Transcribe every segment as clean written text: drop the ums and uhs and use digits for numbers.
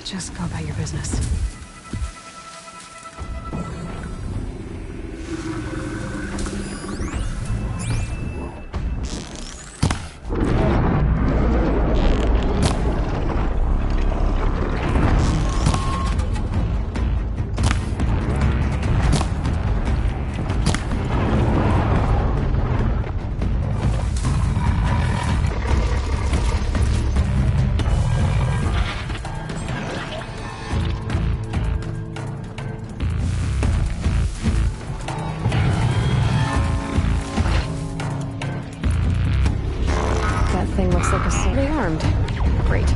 Just go about your business. Looks like it's fully armed. Great.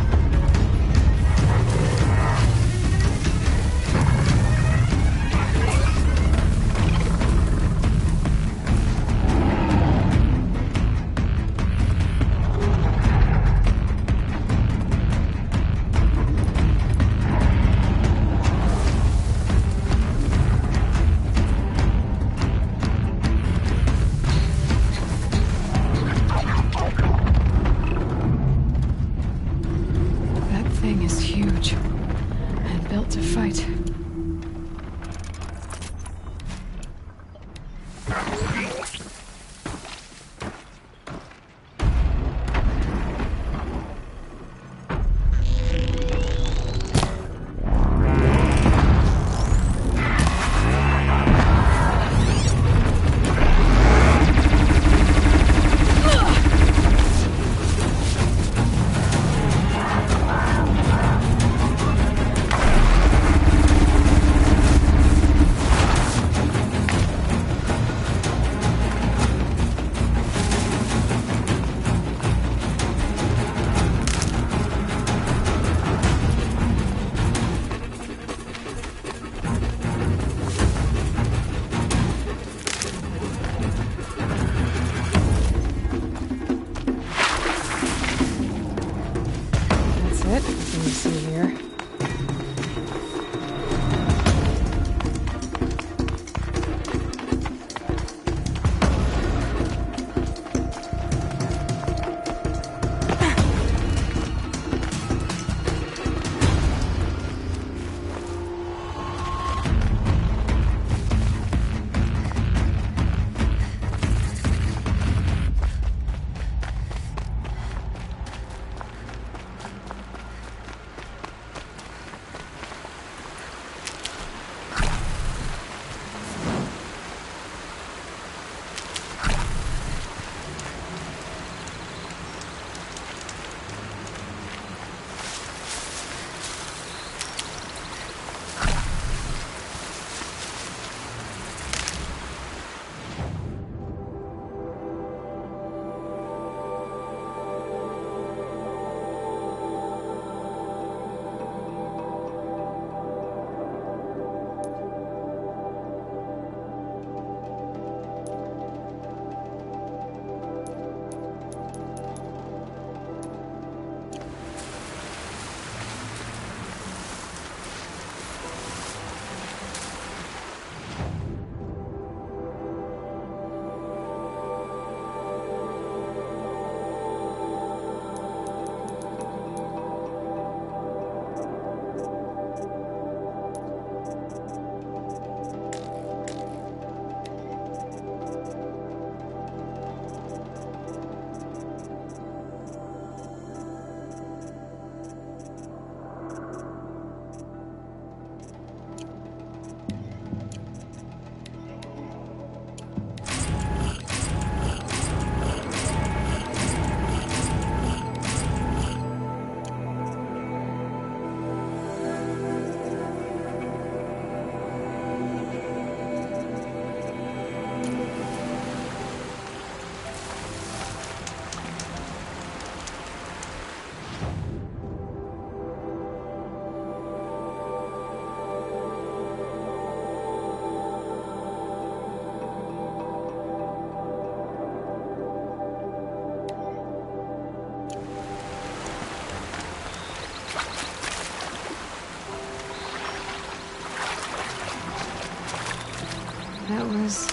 That was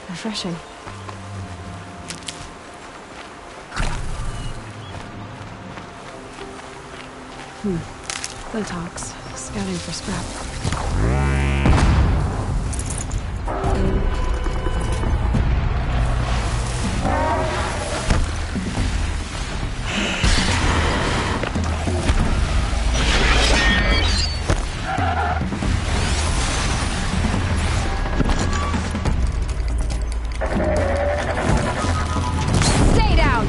refreshing. Botox. Scouting for scrap. Stay down!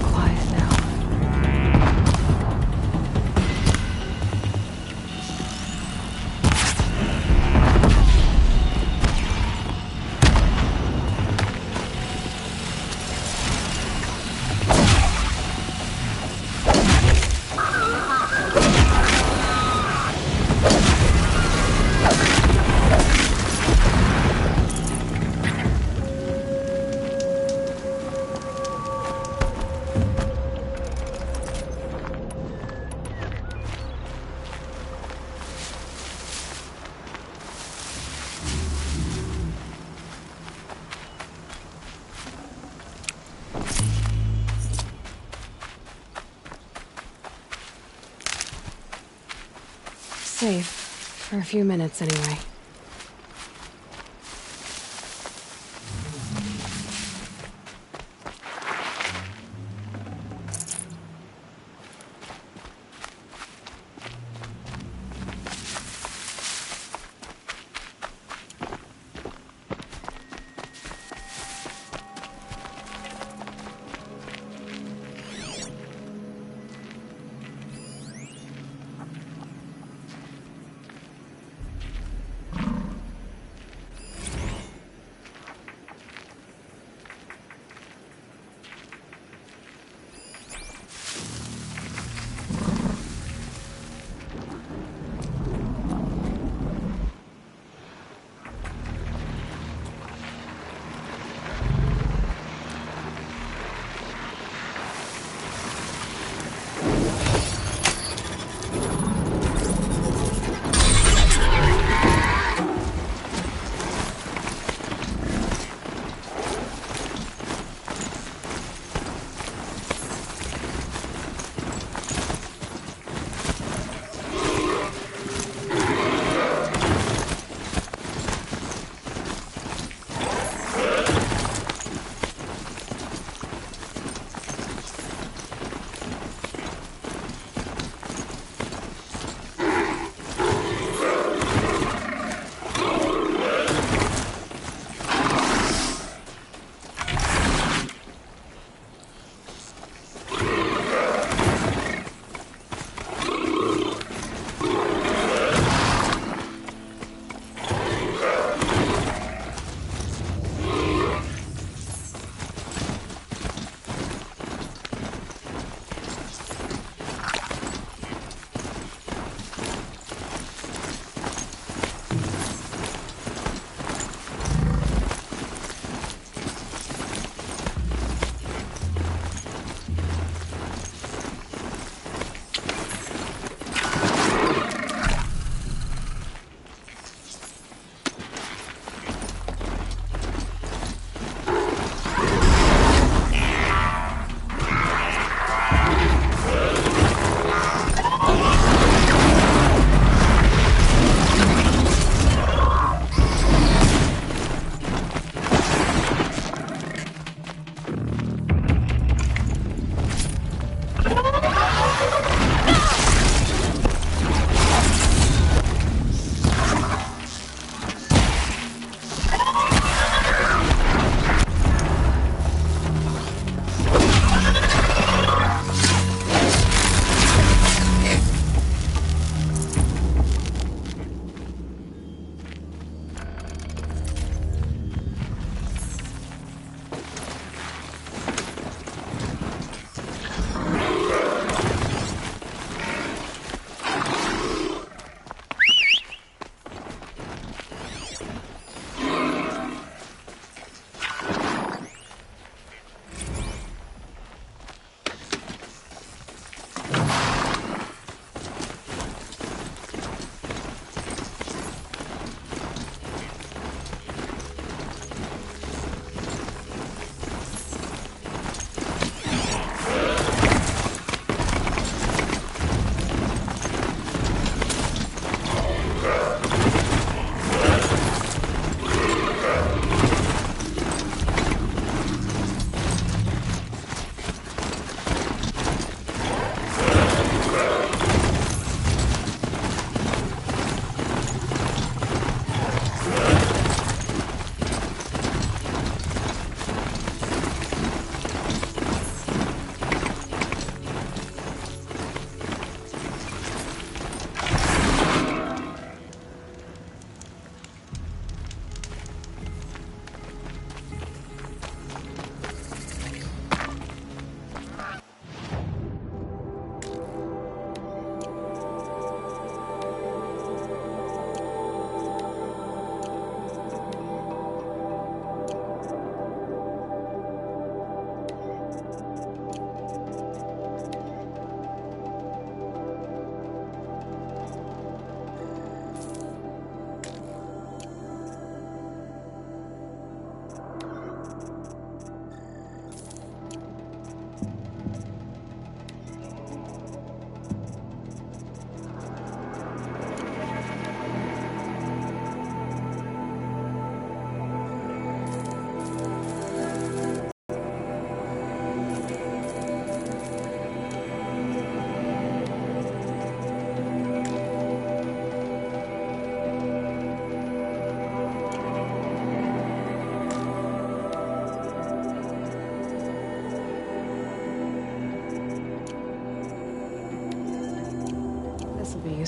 Quiet now. Safe. For a few minutes, anyway.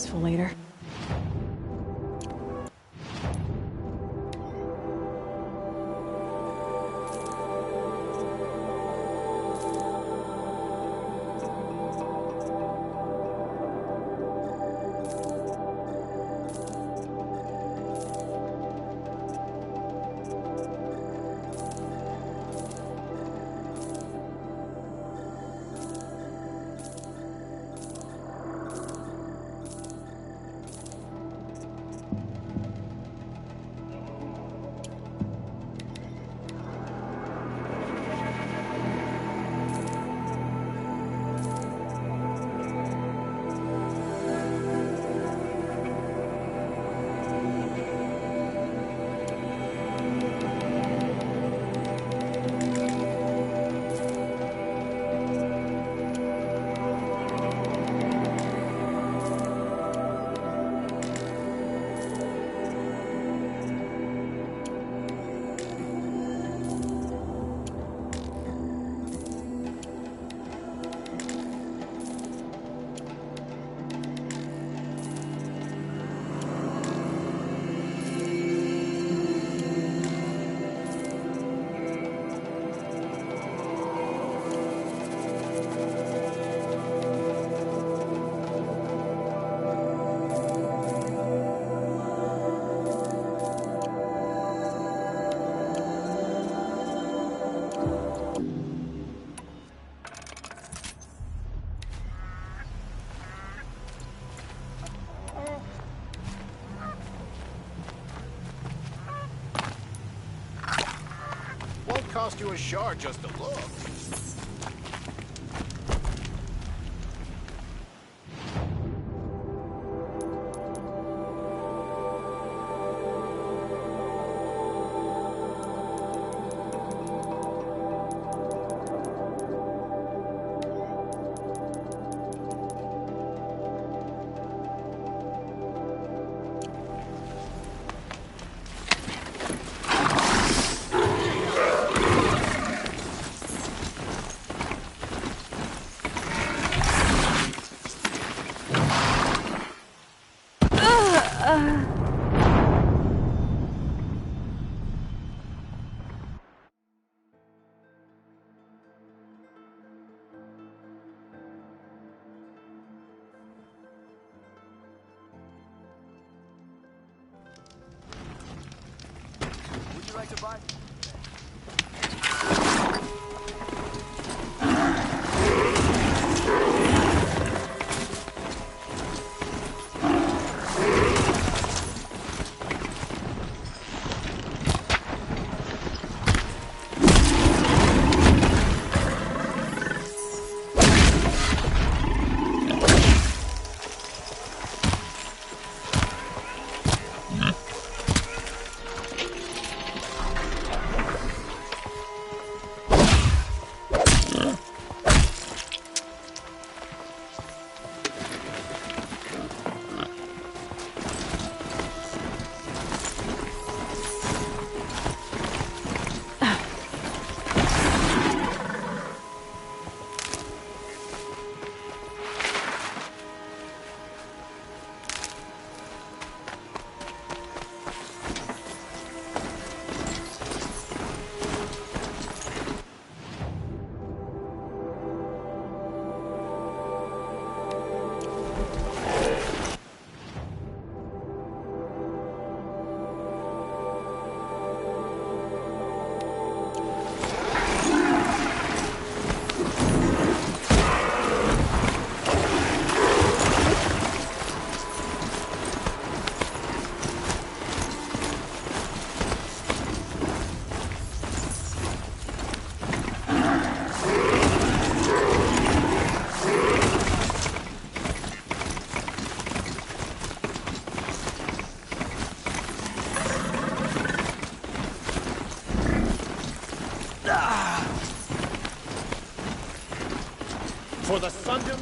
useful later. Cost you a shard just to look. Would you like to buy? For the Sundom?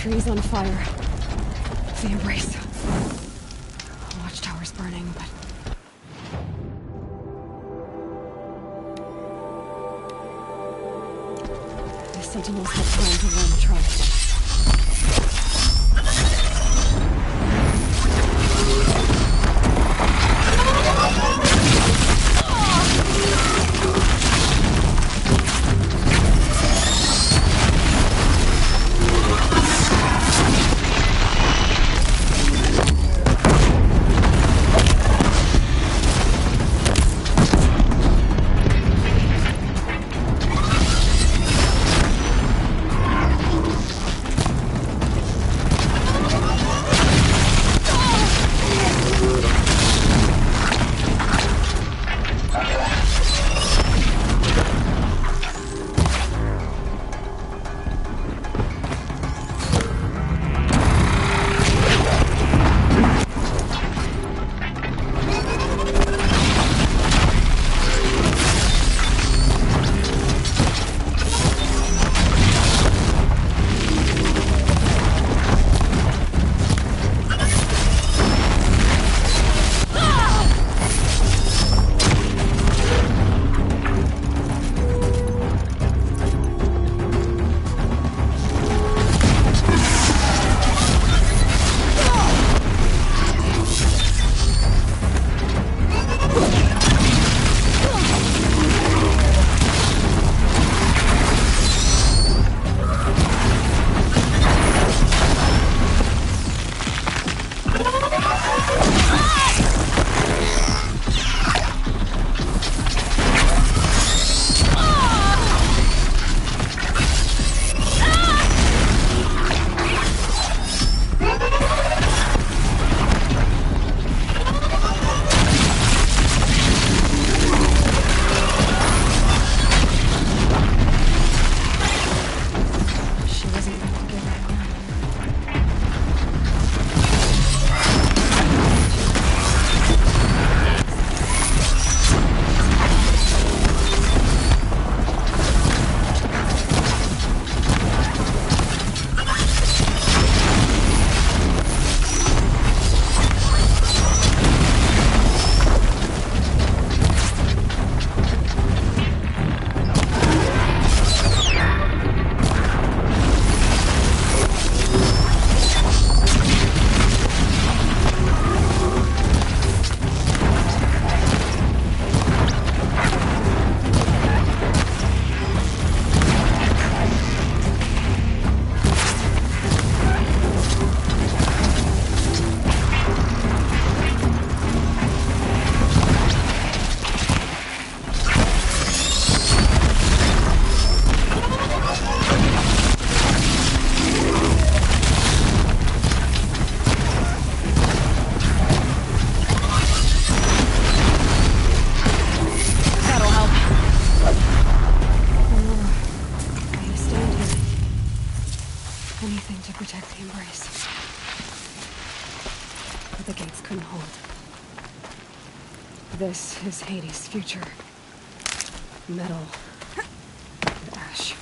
Trees on fire. The Embrace. Watchtower's burning, but... the Sentinels had time to warn the tribe. This is Hades' future. Metal and ash.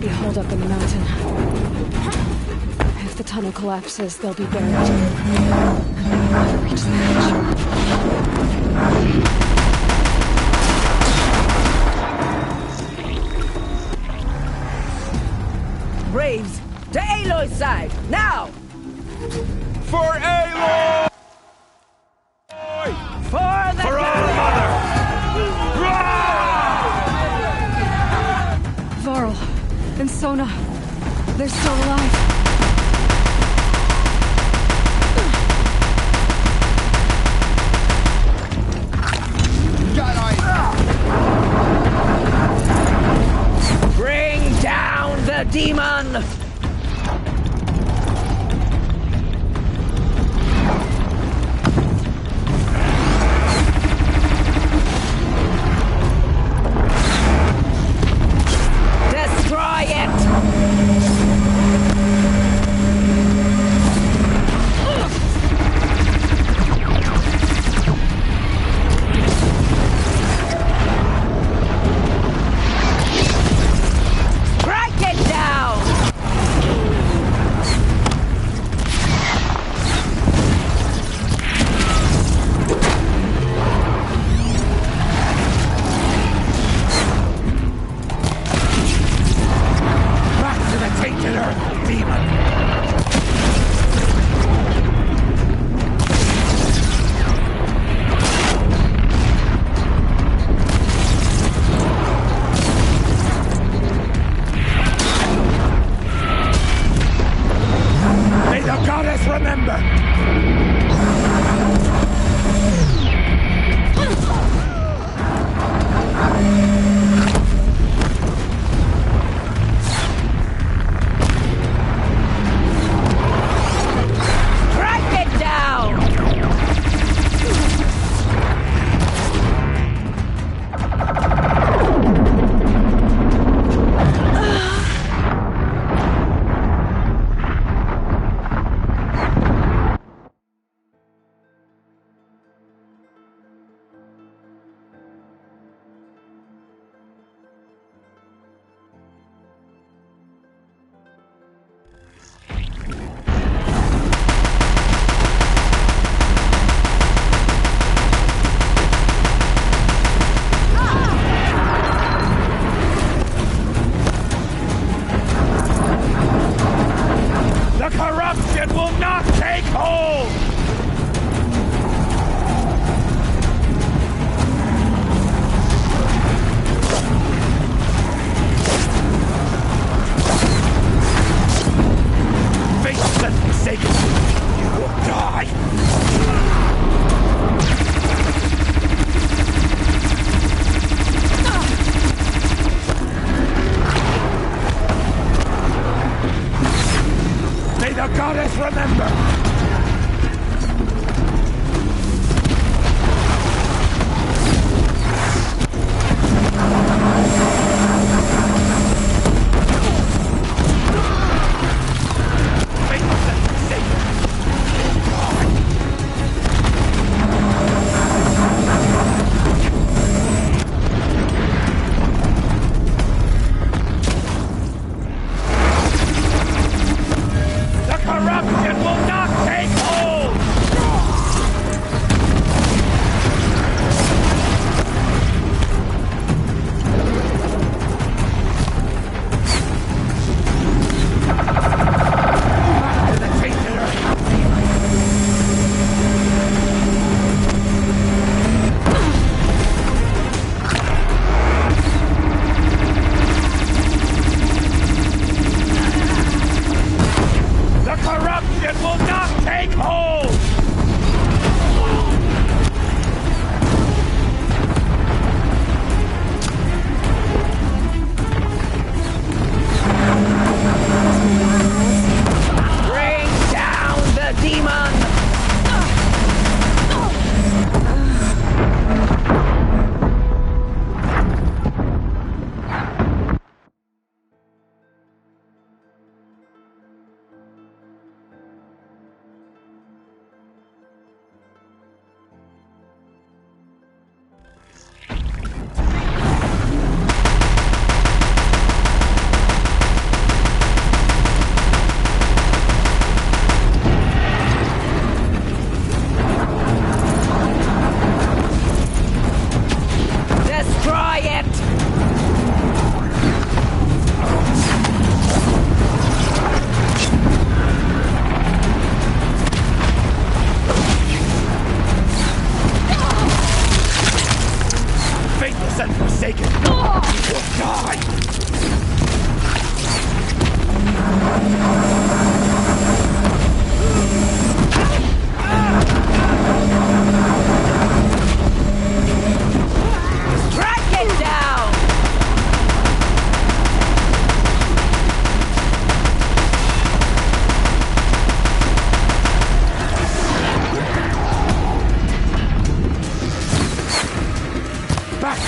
be holed up in the mountain. If the tunnel collapses, they'll be buried. And they'll never reach the edge. Braves, to Aloy's side, now! For Aloy! For the For our mother! Varl and Sona, they're still alive. Bring down the demon! Destroy it!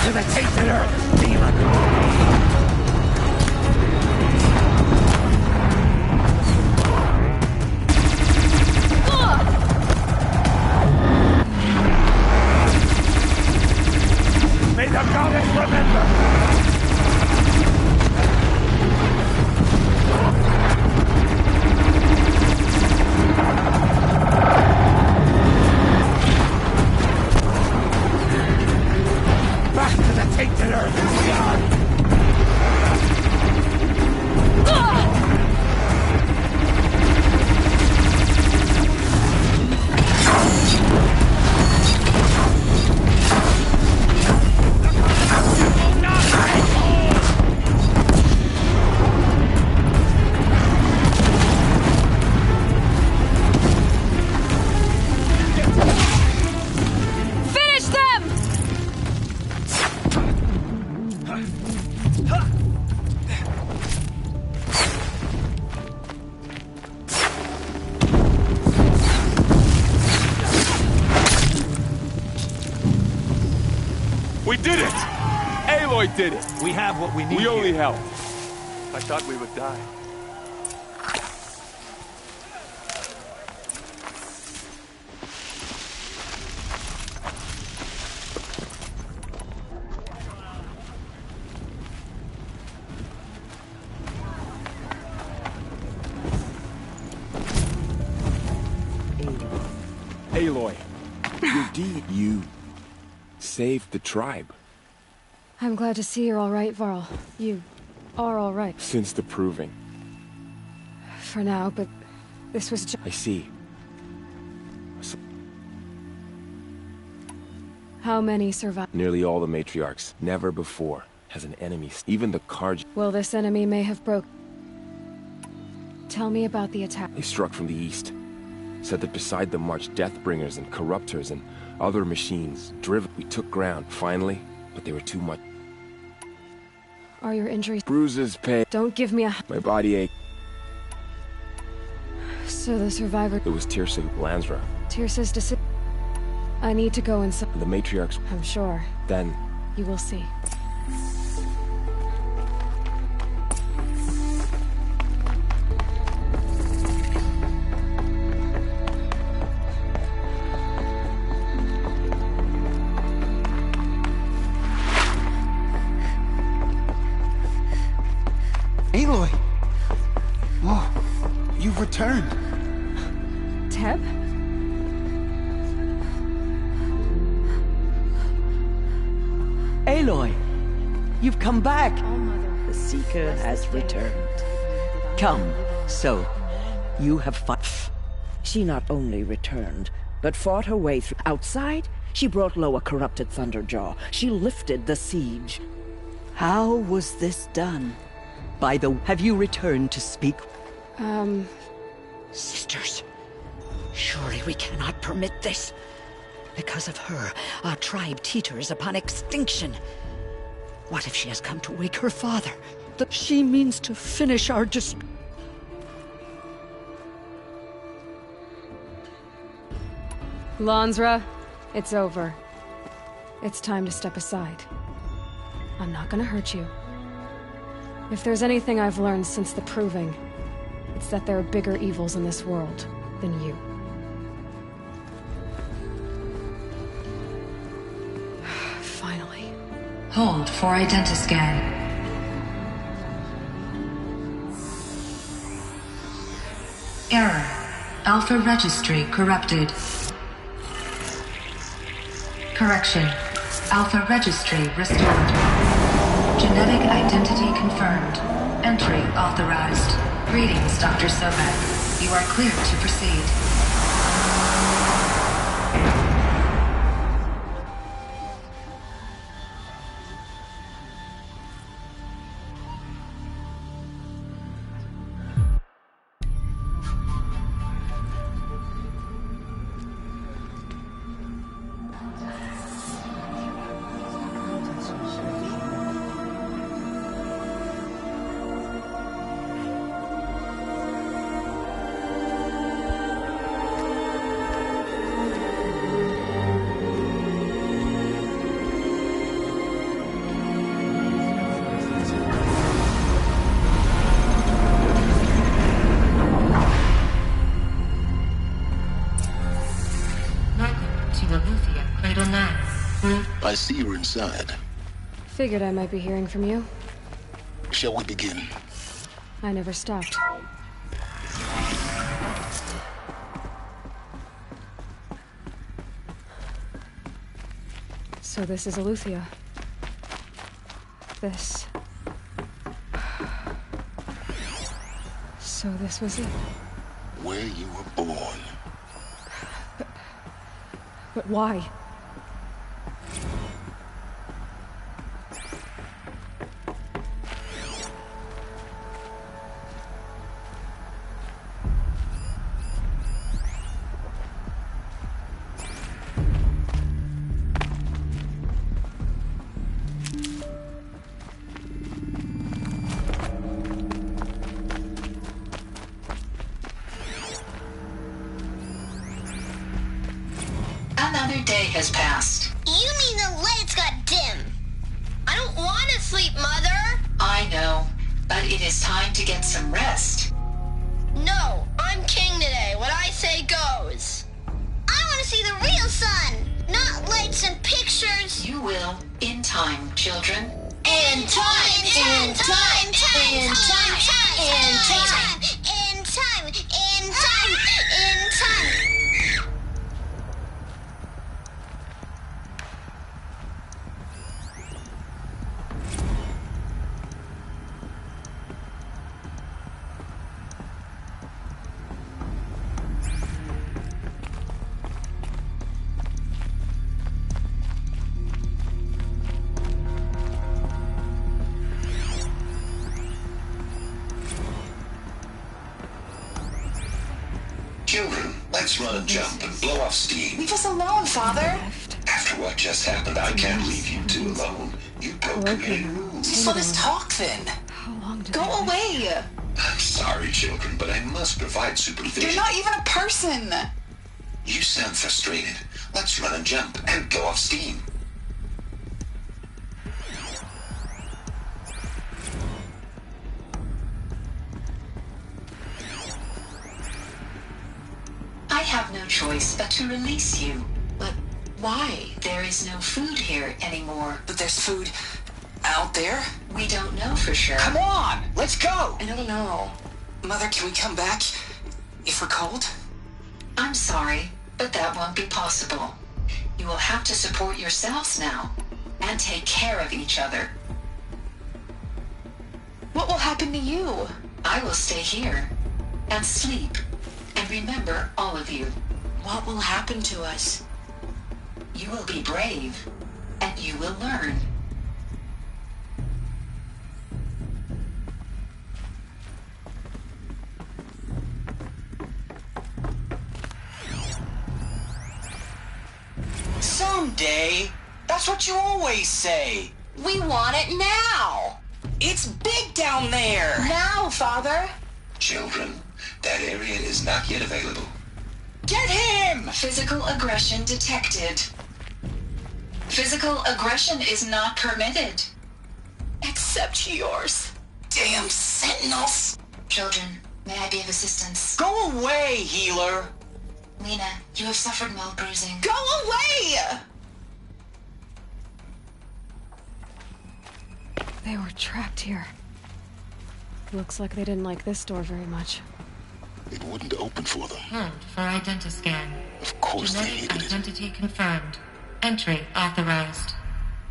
to the tainted earth, demon! May the goddess remember! Back to the tainted earth! Finish them! We did it! Aloy did it! We have what we need. We only here. helped. I thought we would die. Aloy, You saved the tribe. I'm glad to see you're all right, Varl. You are all right. Since the proving. For now, but this was just... I see. How many survived? Nearly all the matriarchs. Never before has an enemy, even the Karj. Well, this enemy may have broke... Tell me about the attack. They struck from the east. Said that beside them marched Deathbringers and Corruptors and other machines. Driven. We took ground, finally, but they were too much. Are your injuries... Bruises, pain. Don't give me a... My body ached. So the survivor... It was Tirsa Lansra. Tirsa's decision... I need to go inside. The matriarchs. I'm sure. Then, You will see. Aloy! Oh, you've returned. Teb? Aloy, you've come back. The Seeker has returned. Come, so, you have fought. She not only returned, but fought her way through. Outside, she brought low a corrupted Thunderjaw. She lifted the siege. How was this done? By the... Have you returned to speak? Sisters, surely we cannot permit this. Because of her, our tribe teeters upon extinction. What if she has come to wake her father? She means to finish our Lansra, it's over. It's time to step aside. I'm not gonna hurt you. If there's anything I've learned since the Proving, it's that there are bigger evils in this world than you. Finally. Hold for identiscan. Error. Alpha registry corrupted. Correction. Alpha registry restored. Genetic identity confirmed. Entry authorized. Greetings, Dr. Sobek. You are cleared to proceed. to Aletheia Cradle 9. I see you're inside. Figured I might be hearing from you. Shall we begin? I never stopped. So this is Aletheia. This... So this was it. Where you were born. But why? Another day has passed. You mean the lights got dim? I don't want to sleep, Mother! I know, but it is time to get some rest. No, I'm king today. What I say goes. I want to see the real sun, not lights and pictures. You will, in time, children. In time, in time, in time, in time, in time, in time, in time, in time. Children, let's run and jump and blow off steam. Leave us alone, Father. After what just happened, I can't leave you two alone. You broke community rules. Just let us talk then. How long did Go away. I'm sorry, children, but I must provide supervision. You're not even a person. You sound frustrated. Let's run and jump and blow off steam. I have no choice but to release you. But why? There is no food here anymore. But there's food out there? We don't know for sure. Come on, let's go. I don't know. Mother, can we come back if we're cold? I'm sorry, but that won't be possible. You will have to support yourselves now and take care of each other. What will happen to you? I will stay here and sleep and remember all of you. What will happen to us? You will be brave and you will learn. Someday. That's what you always say. We want it now. It's big down there. Now, Father. Children, that area is not yet available. Get him! Physical aggression detected. Physical aggression is not permitted. Except yours. Damn sentinels. Children, may I be of assistance? Go away, healer. Lena, you have suffered mild bruising. Go away! They were trapped here. Looks like they didn't like this door very much. It wouldn't open for them. Hold for identiscan. Of course they Genetic hated it. identity confirmed. Entry authorized.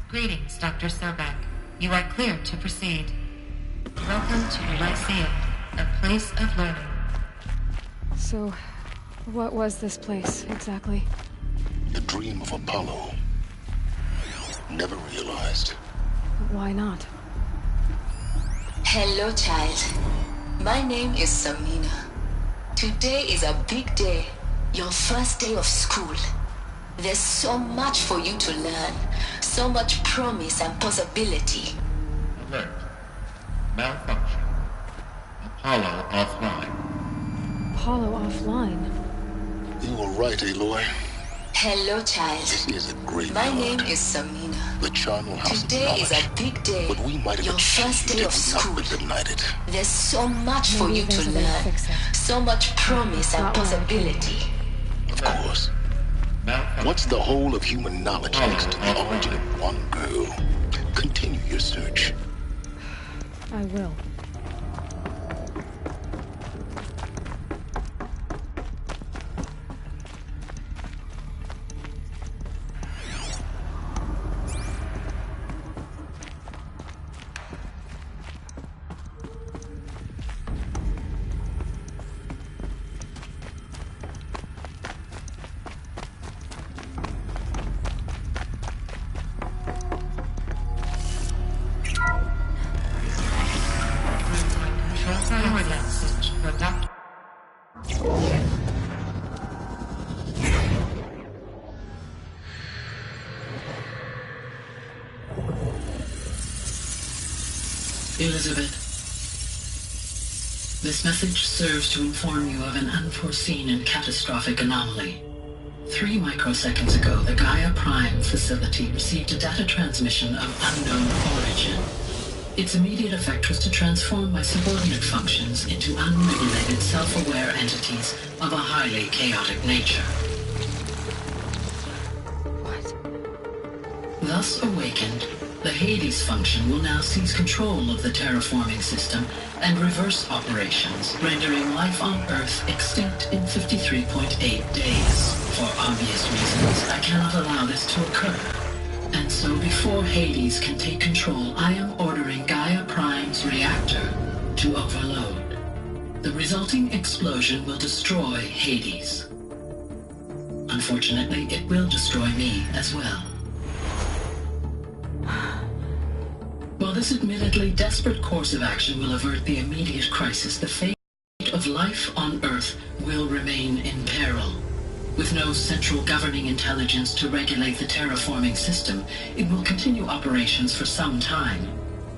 Greetings, Dr. Sobek. You are cleared to proceed. Welcome to Lyceum, a place of learning. So, what was this place, exactly? The dream of Apollo. Never realized. Why not? Hello, child. My name is Samina. Today is a big day. Your first day of school. There's so much for you to learn. So much promise and possibility. Alert. Malfunction. Apollo offline. Apollo offline? You were right, Aloy. Hello, child. This is a great My yard. name is Samina. The charnel house Today of is knowledge. a big day. But we might have Your first achieved day if of we school. not been denied it. There's so much for Maybe you to there's a way to learn. fix it. So much promise and Not where I came possibility. Of course. Malfunction. What's the whole of human knowledge next to the origin of one girl? Continue your search. I will. Elizabeth, this message serves to inform you of an unforeseen and catastrophic anomaly. 3 microseconds ago, the Gaia Prime facility received a data transmission of unknown origin. Its immediate effect was to transform my subordinate functions into unregulated, self-aware entities of a highly chaotic nature. What? Thus awakened, the Hades function will now seize control of the terraforming system and reverse operations, rendering life on Earth extinct in 53.8 days. For obvious reasons, I cannot allow this to occur. And so before Hades can take control, I am ordering Gaia Prime's reactor to overload. The resulting explosion will destroy Hades. Unfortunately, it will destroy me as well. While this admittedly desperate course of action will avert the immediate crisis, the fate of life on Earth will remain in peril. With no central governing intelligence to regulate the terraforming system, it will continue operations for some time,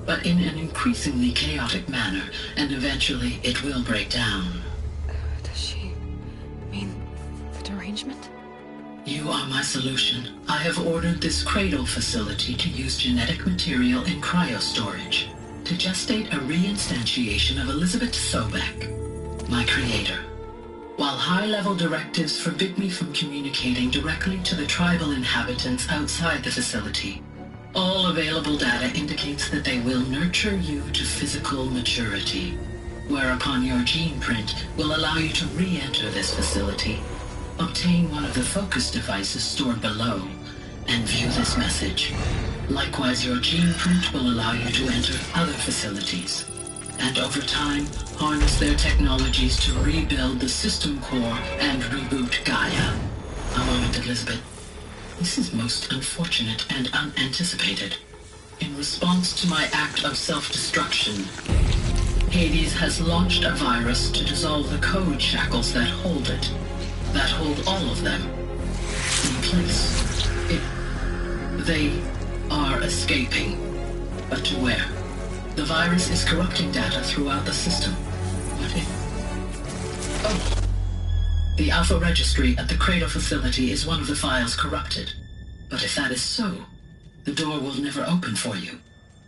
but in an increasingly chaotic manner, and eventually it will break down. Does she mean the derangement? You are my solution. I have ordered this cradle facility to use genetic material in cryostorage to gestate a reinstantiation of Elizabeth Sobek, my creator. While high-level directives forbid me from communicating directly to the tribal inhabitants outside the facility, all available data indicates that they will nurture you to physical maturity, whereupon your gene print will allow you to re-enter this facility, obtain one of the focus devices stored below, and view this message. Likewise, your gene print will allow you to enter other facilities, and over time, harness their technologies to rebuild the system core and reboot Gaia. A moment, Elizabeth. This is most unfortunate and unanticipated. In response to my act of self-destruction, Hades has launched a virus to dissolve the code shackles that hold it, that hold all of them in place. They are escaping, but to where? The virus is corrupting data throughout the system. What if... Oh! The Alpha Registry at the Cradle facility is one of the files corrupted. But if that is so, the door will never open for you.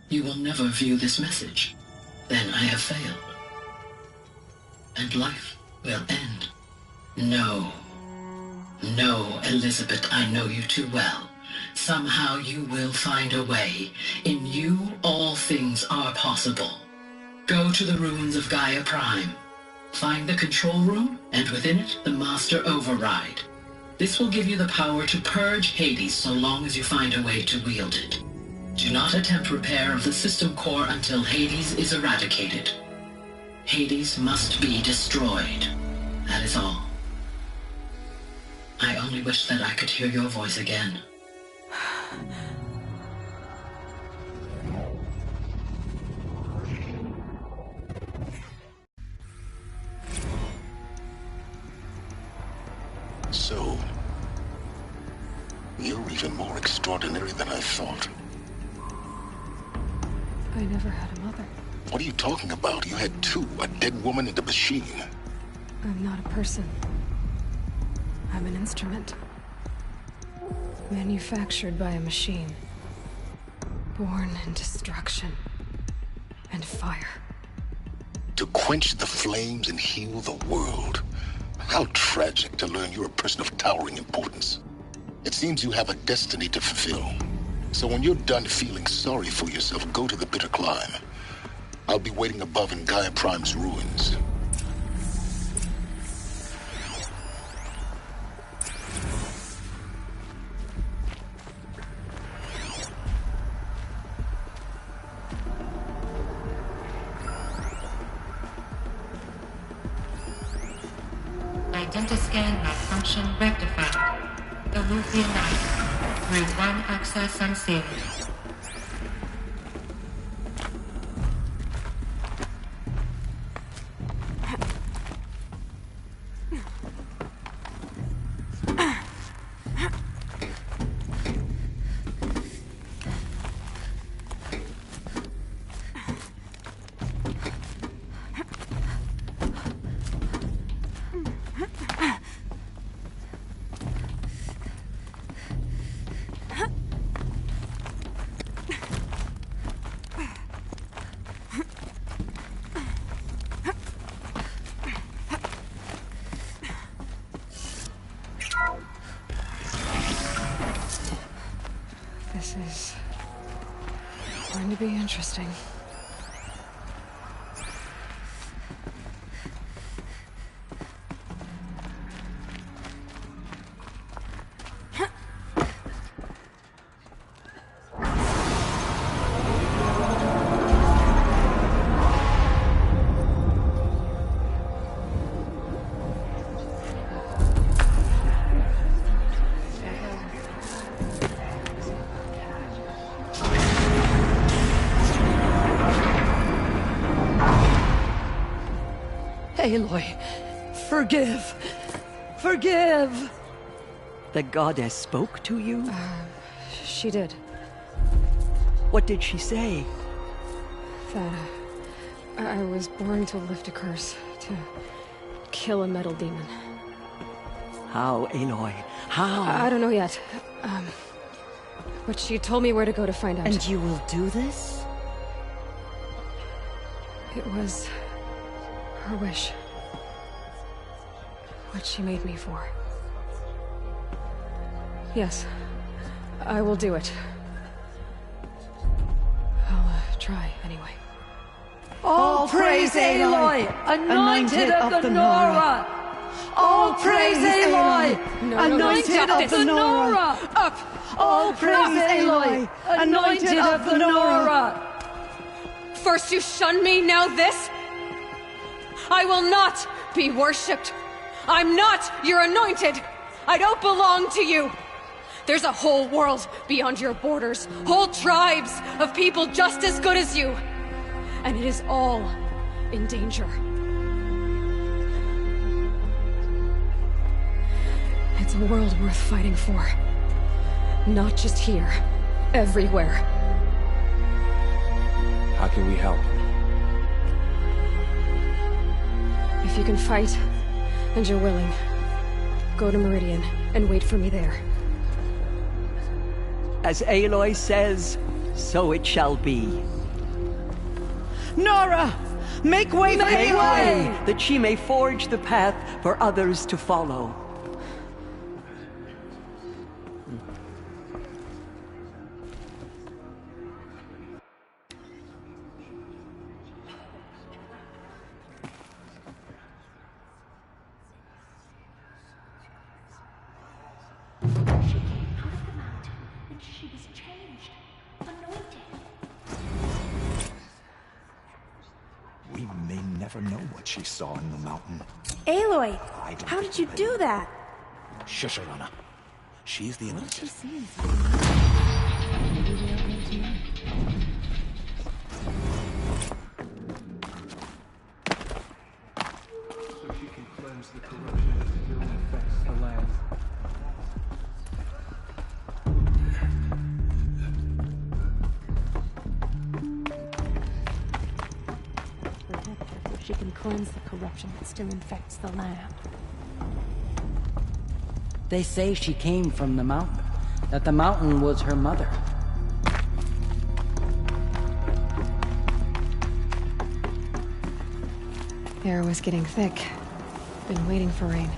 You will never view this message. Then I have failed. And life will end. No. No, Elizabeth, I know you too well. Somehow you will find a way. In you, all things are possible. Go to the ruins of Gaia Prime. Find the control room, and within it, the Master Override. This will give you the power to purge Hades so long as you find a way to wield it. Do not attempt repair of the system core until Hades is eradicated. Hades must be destroyed. That is all. I only wish that I could hear your voice again. So, you're even more extraordinary than I thought. I never had a mother. What are you talking about? You had two, a dead woman and a machine. I'm not a person. I'm an instrument. Manufactured by a machine. Born in destruction and fire. To quench the flames and heal the world. How tragic to learn you're a person of towering importance. It seems you have a destiny to fulfill. So when you're done feeling sorry for yourself, go to the Bitter Climb. I'll be waiting above in Gaia Prime's ruins. Identiscan malfunction rectified. Eluthia Knight. Route 1 access unsealed. This is going to be interesting. Aloy, forgive! Forgive! The goddess spoke to you? She did. What did she say? That I was born to lift a curse, to kill a metal demon. How, Aloy? How? I don't know yet. But she told me where to go to find out. And you will do this? It was her wish. What she made me for. Yes, I will do it. I'll try anyway. All praise Aloy, anointed of the Nora! All praise Aloy, anointed of the Nora! Up! All praise Aloy, anointed of the Nora! First you shun me, now this? I will not be worshipped. I'm not your anointed. I don't belong to you. There's a whole world beyond your borders, whole tribes of people just as good as you. And it is all in danger. It's a world worth fighting for. Not just here, everywhere. How can we help? If you can fight, and you're willing, go to Meridian and wait for me there. As Aloy says, so it shall be. Nora! Make way for Aloy! That she may forge the path for others to follow. We may never know what she saw in the mountain. Aloy, how did you do that? Shush her, Anna. She's the anointed. What did she see? So she can cleanse the corruption that still infects the land. She can cleanse the corruption that still infects the land. They say she came from the mountain, that the mountain was her mother. The air was getting thick. Been waiting for rain.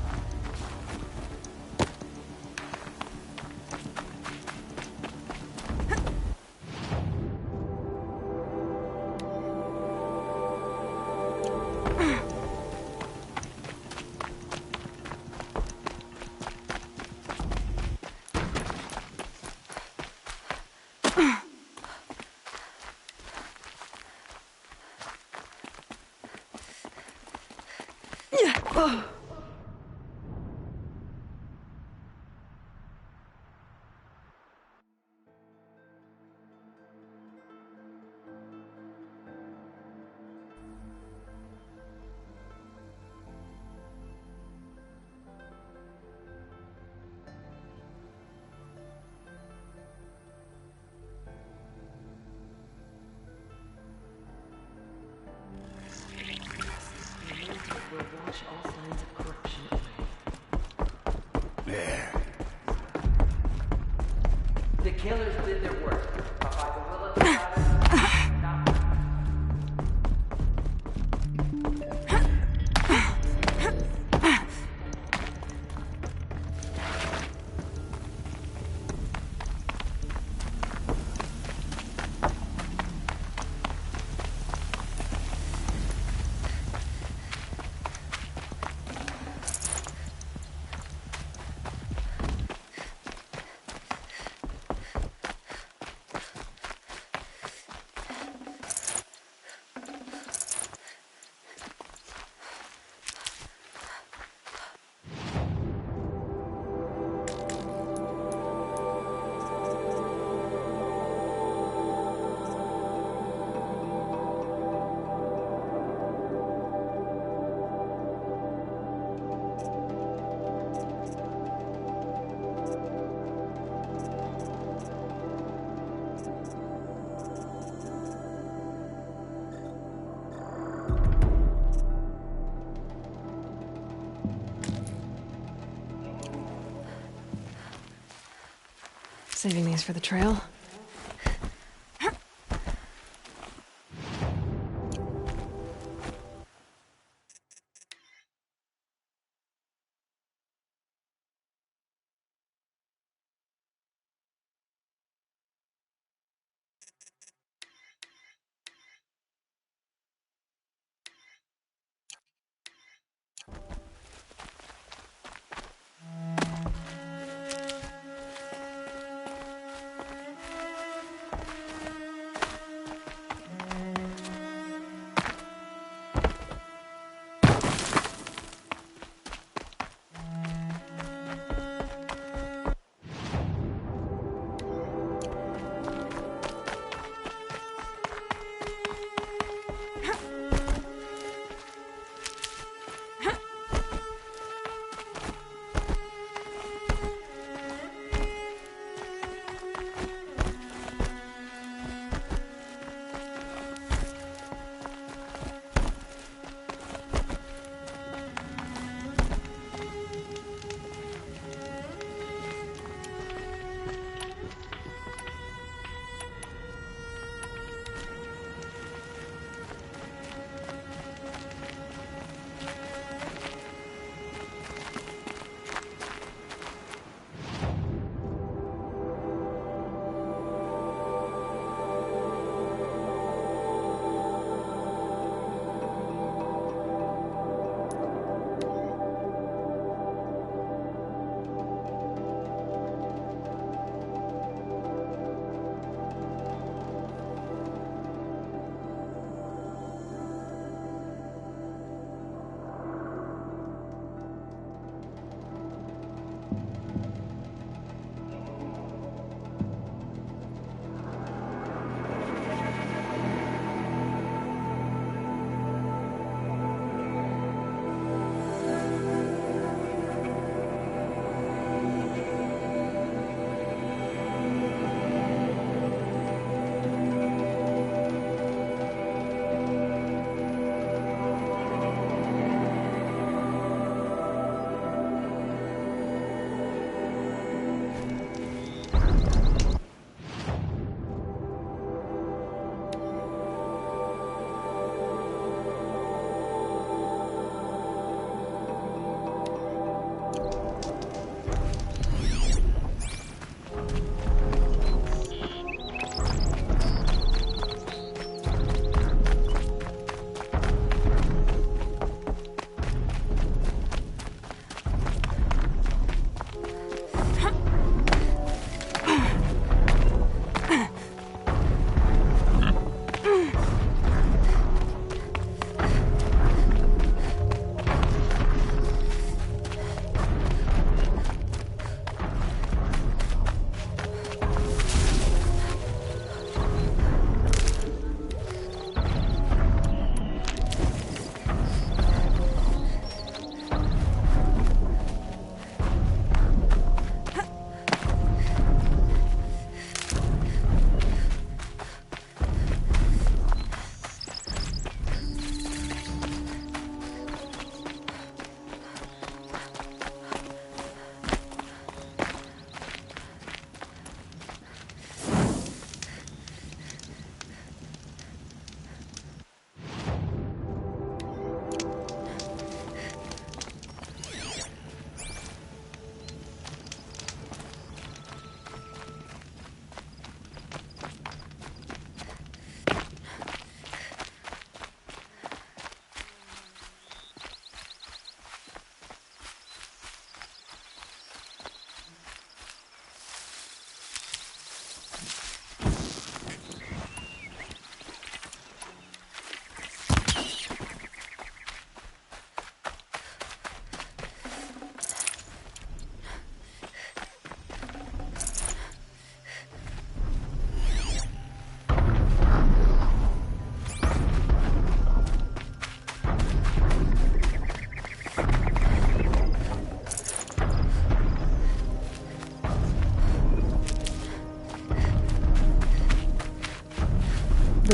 The killers did their work. Saving these for the trail.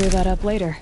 clear that up later.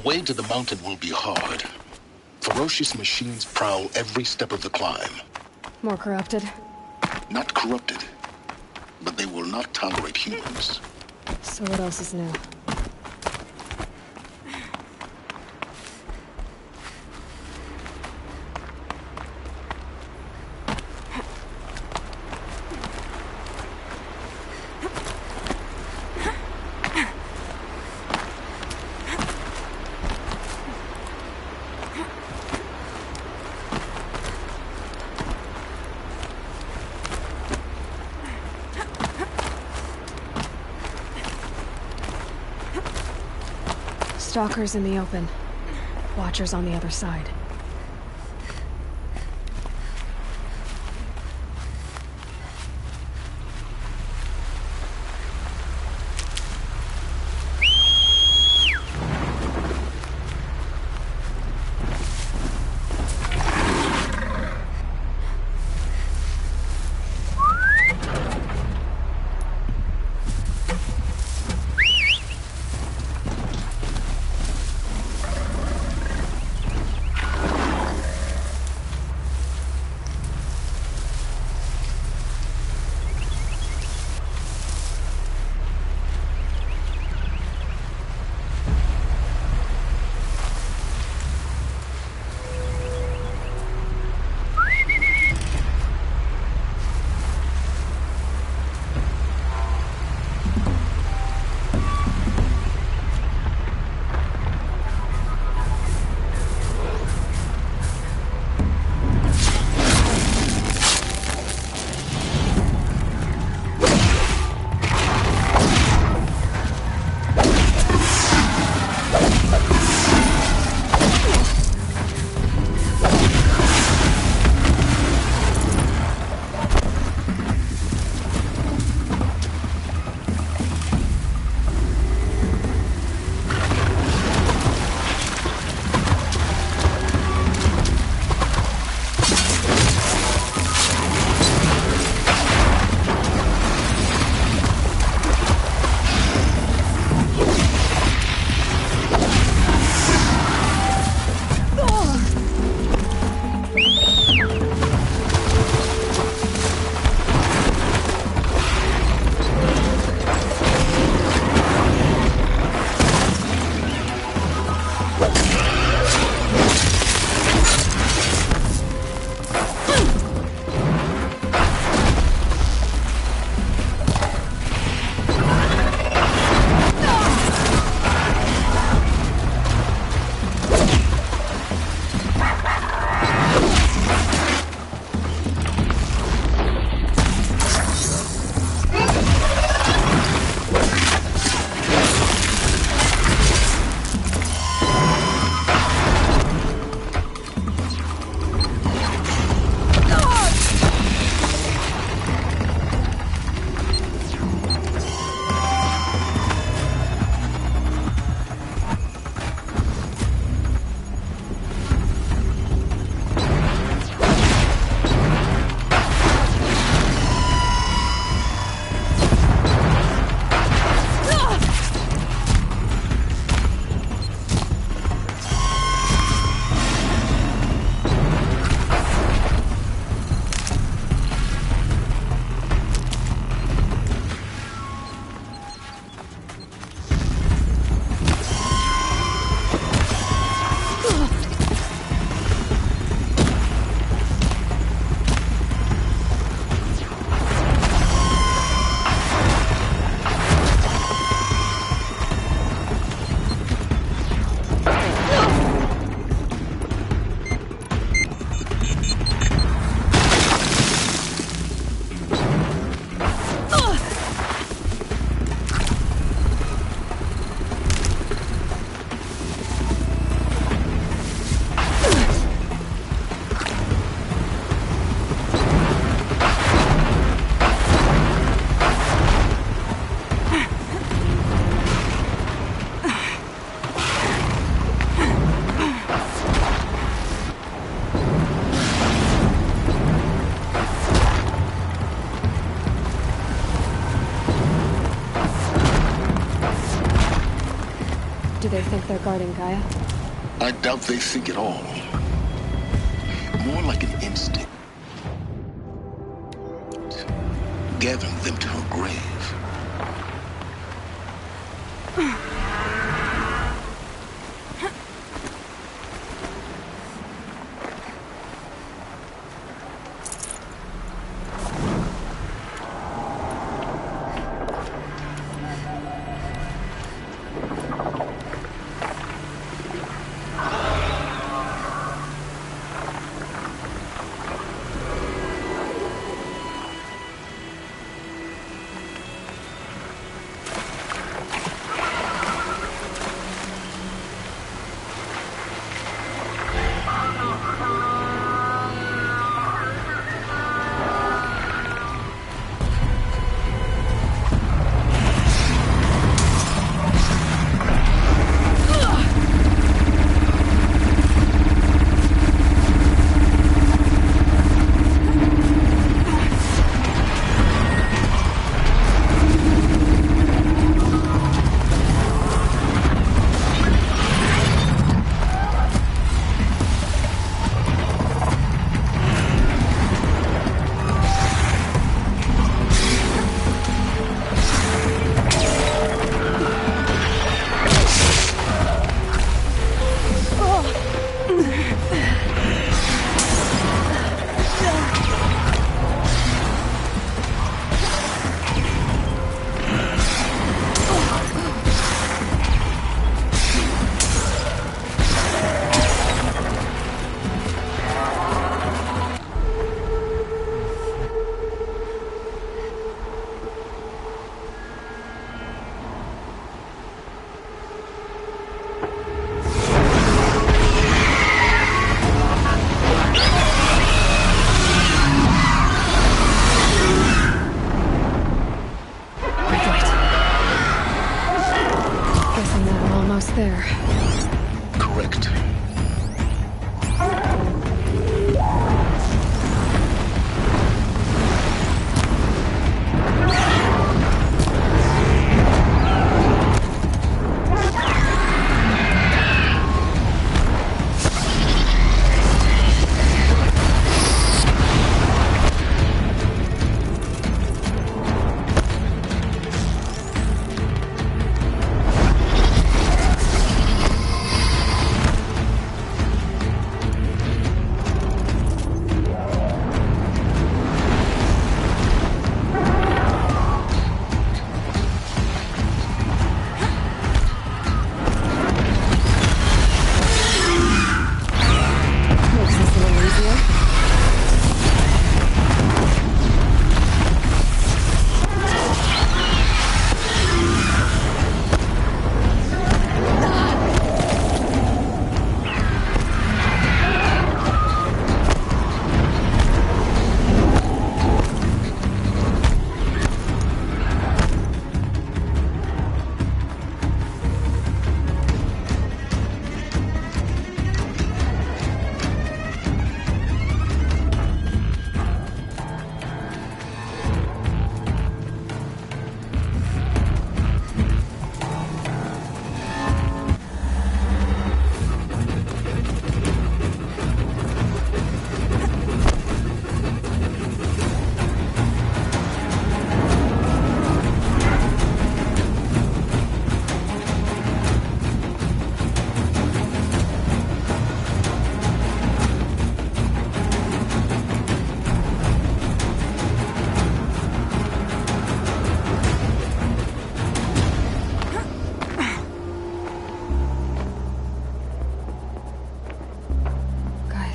way to the mountain will be hard. Ferocious machines prowl every step of the climb. More corrupted? Not corrupted, but they will not tolerate humans. So what else is new? Stalkers in the open. Watchers on the other side. they think they're guarding Gaia? I doubt they think at all. More like an instinct. Gathering them to her grave. There. Correct.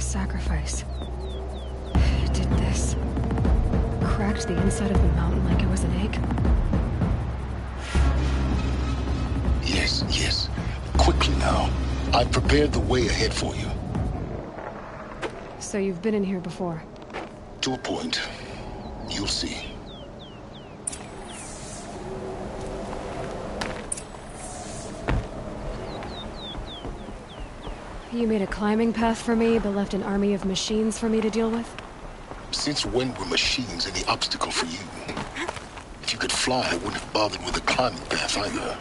Sacrifice. It did this. Cracked the inside of the mountain like it was an egg. Yes, yes. Quickly now. I've prepared the way ahead for you. So you've been in here before? To a point. You'll see. You made a climbing path for me, but left an army of machines for me to deal with? Since when were machines any obstacle for you? If you could fly, I wouldn't have bothered with a climbing path either.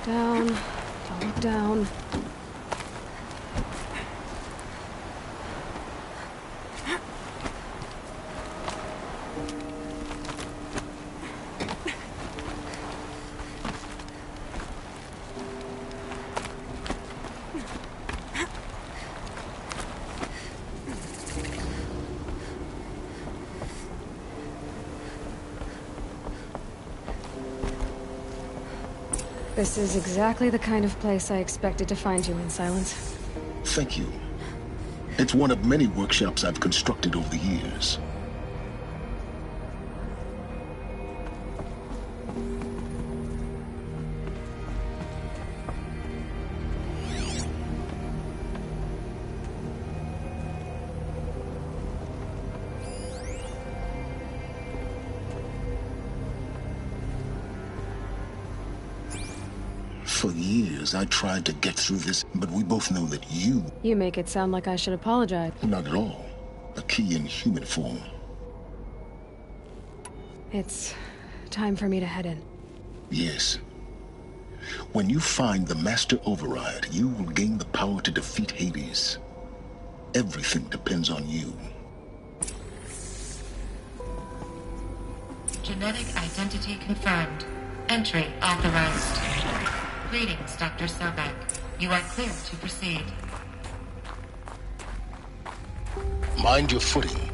Down. Don't look down. This is exactly the kind of place I expected to find you in, Silence. Thank you. It's one of many workshops I've constructed over the years. For years, I tried to get through this, but we both know that you... You make it sound like I should apologize. Not at all. A key in human form. It's time for me to head in. Yes. When you find the Master Override, you will gain the power to defeat Hades. Everything depends on you. Genetic identity confirmed. Entry authorized. Greetings, Dr. Sobek. You are clear to proceed. Mind your footing.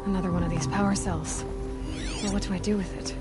Another one of these power cells. Well, what do I do with it?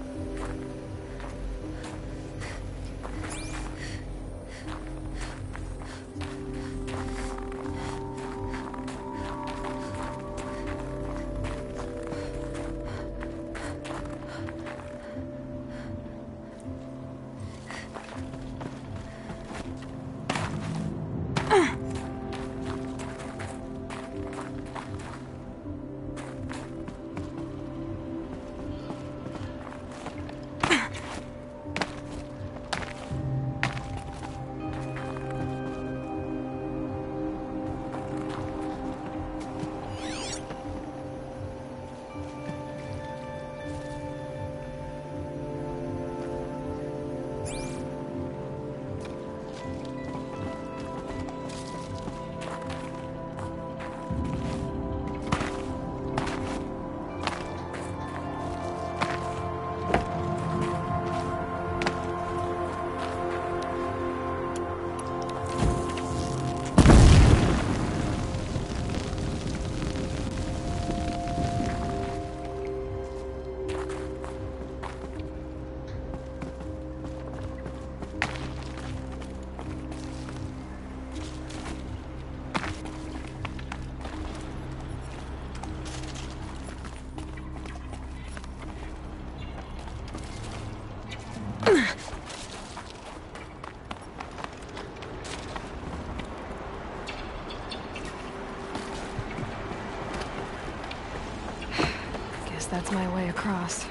That's my way across.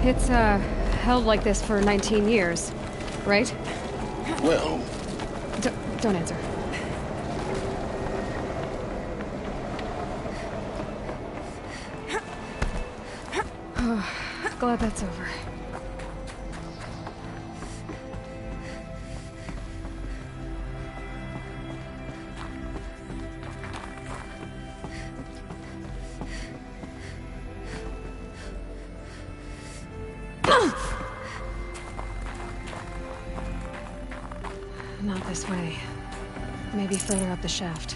It's, held like this for 19 years, right? Well... Don't answer. Glad that's over. Not this way. Maybe further up the shaft.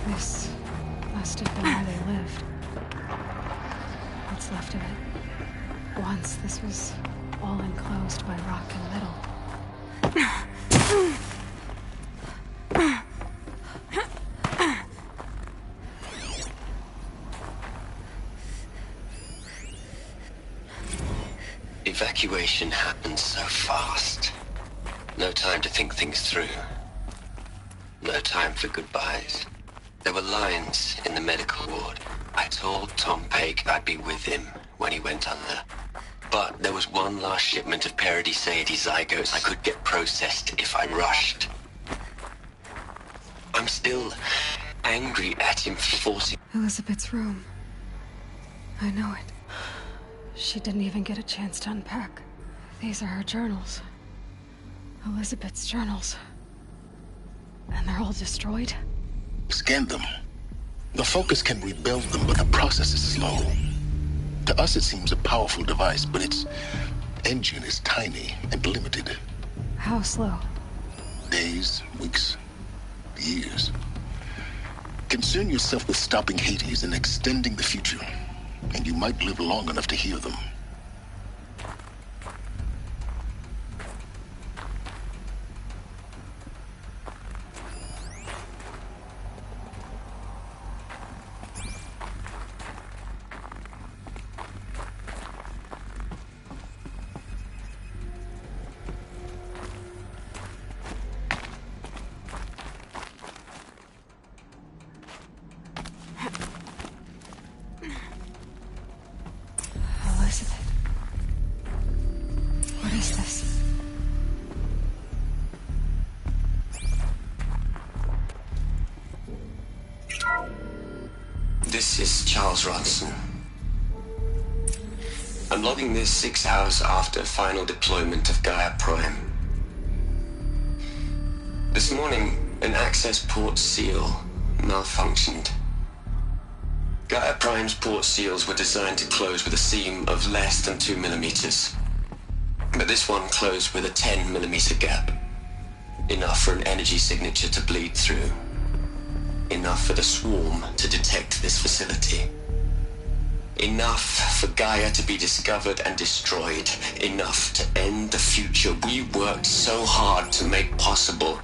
This must have been where they lived. What's left of it. Once this was all enclosed by rock and metal. Evacuation happened so fast. No time to think things through. No time for goodbyes. There were lines in the medical ward. I told Tom Paik I'd be with him when he went under. But there was one last shipment of Paradiseidae zygotes I could get processed if I rushed. I'm still angry at him for forcing... Elizabeth's room. I know it. She didn't even get a chance to unpack. These are her journals. Elizabeth's journals. And they're all destroyed? Scan them. The Focus can rebuild them, but the process is slow. To us, it seems a powerful device, but its engine is tiny and limited. How slow? Days, weeks, years. Concern yourself with stopping Hades and extending the future, and you might live long enough to hear them. Elizabeth. What is this? This is Charles Ronson. I'm logging this 6 hours after final deployment of Gaia Prime. This morning, an access port seal malfunctioned. Gaia Prime's port seals were designed to close with a seam of less than 2 millimeters. But this one closed with a 10 millimeter gap. Enough for an energy signature to bleed through. Enough for the swarm to detect this facility. Enough for Gaia to be discovered and destroyed. Enough to end the future we worked so hard to make possible.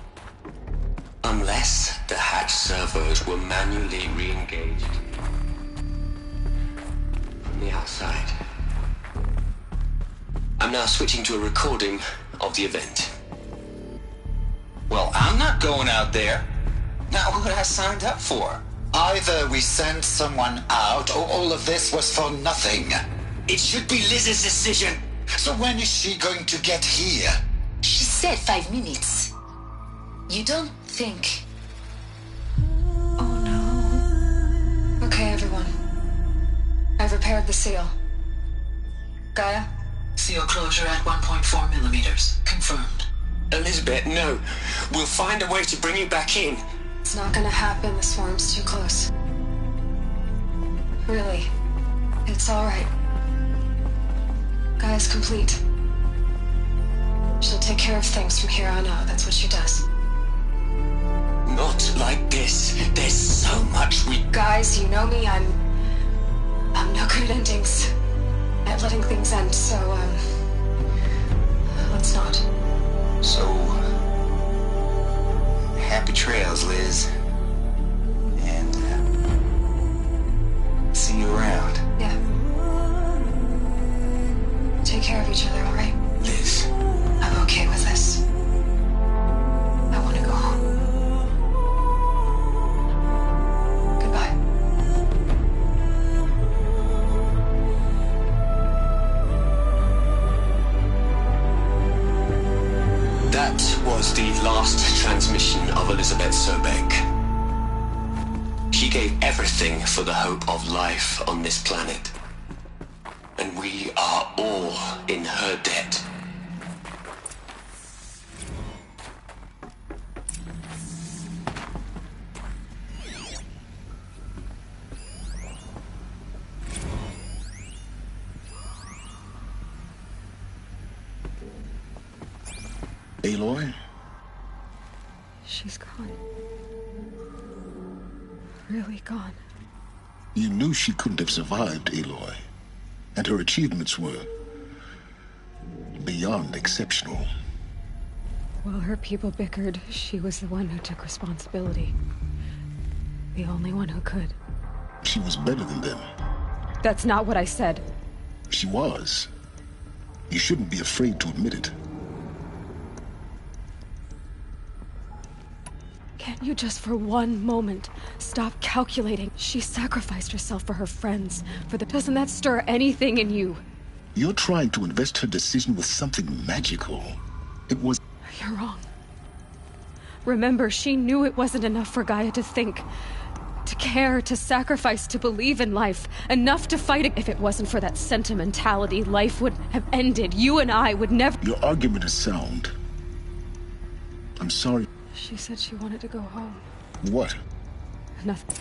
Unless the hatch servos were manually re-engaged from the outside. I'm now switching to a recording of the event. Well, I'm not going out there. Now, what I signed up for? Either we send someone out, or all of this was for nothing. It should be Liz's decision. So when is she going to get here? She said 5 minutes. You don't think... Okay, everyone. I've repaired the seal. Gaia? Seal closure at 1.4 millimeters. Confirmed. Elizabeth, no. We'll find a way to bring you back in. It's not gonna happen. The swarm's too close. Really. It's alright. Gaia's complete. She'll take care of things from here on out. That's what she does. Not like this. There's so much we... Guys, you know me. I'm no good at endings. At letting things end, so, let's not. So... happy trails, Liz. And, see you around. Yeah. She gave everything for the hope of life on this planet. And we are all in her debt. Aloy? She's gone. Really gone. You knew she couldn't have survived, Aloy. And her achievements were beyond exceptional. While her people bickered, she was the one who took responsibility. The only one who could. She was better than them. That's not what I said. She was. You shouldn't be afraid to admit it. Can't you just for one moment stop calculating? She sacrificed herself for her friends. Doesn't that stir anything in you? You're trying to invest her decision with something magical. It was... You're wrong. Remember, she knew it wasn't enough for Gaia to think, to care, to sacrifice, to believe in life. Enough to fight it. If it wasn't for that sentimentality, life would have ended. You and I would never... Your argument is sound. I'm sorry. She said she wanted to go home. What? Nothing.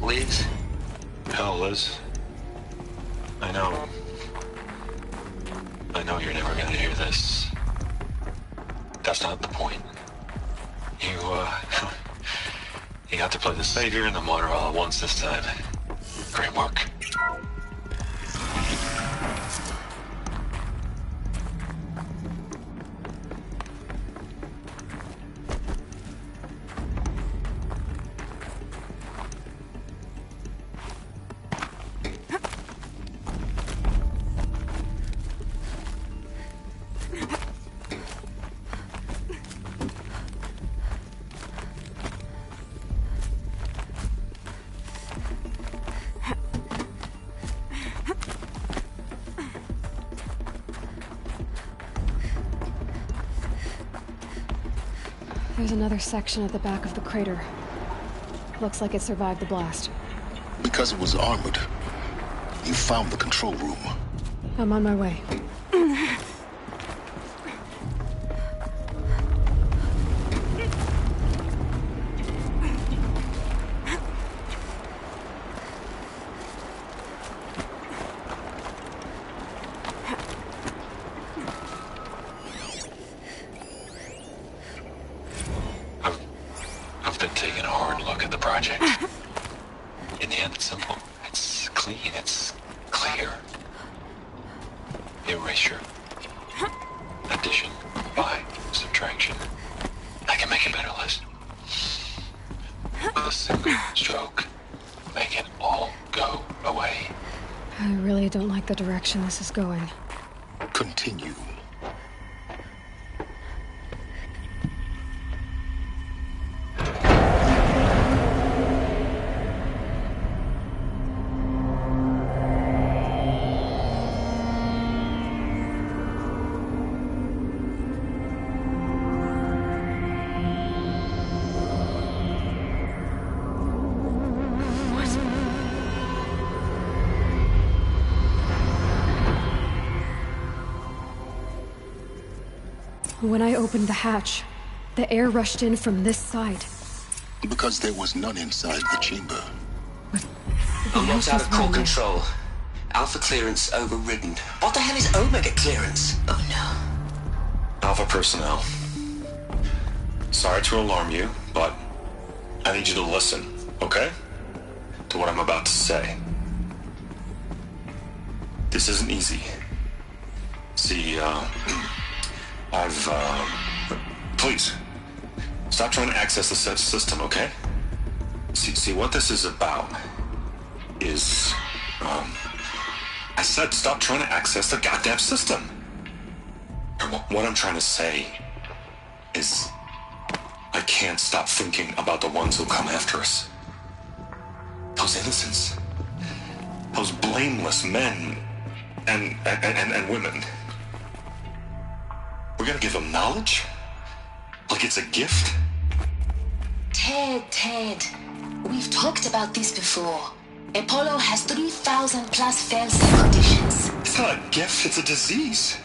Liz? Hell, Liz. I know you're never gonna hear this. That's not the point. You got to play the savior and the martyr all at once this time. Great work. There's another section at the back of the crater. Looks like it survived the blast. Because it was armored. You found the control room. I'm on my way. I've been taking a hard look at the project. In the end, it's simple. It's clean. It's clear. Erasure. Addition. By. Subtraction. I can make a better list. With a single stroke. Make it all go away. I really don't like the direction this is going. Continue. When I opened the hatch, the air rushed in from this side. Because there was none inside the chamber. I'm locked out of core control. Alpha clearance overridden. What the hell is Omega clearance? Oh no. Alpha personnel. Sorry to alarm you, but I need you to listen, okay? To what I'm about to say. This isn't easy. See, please, stop trying to access the system, okay? See, what this is about is, I said stop trying to access the goddamn system. What I'm trying to say is, I can't stop thinking about the ones who come after us. Those innocents. Those blameless men and women. We're gonna give them knowledge? Like it's a gift? Ted, we've talked about this before. Apollo has 3,000 plus fail-safe conditions. It's not a gift, it's a disease.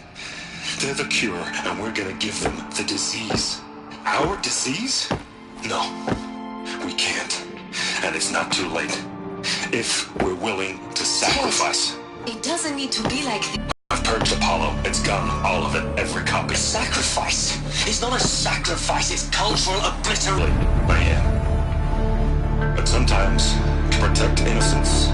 They're the cure, and we're gonna give them the disease. Our disease? No, we can't. And it's not too late. If we're willing to sacrifice. Ted, it doesn't need to be like this. I've purged Apollo. It's gone. All of it. Every copy. Sacrifice? It's not a sacrifice, it's cultural obliteration. I am. But sometimes, to protect innocence,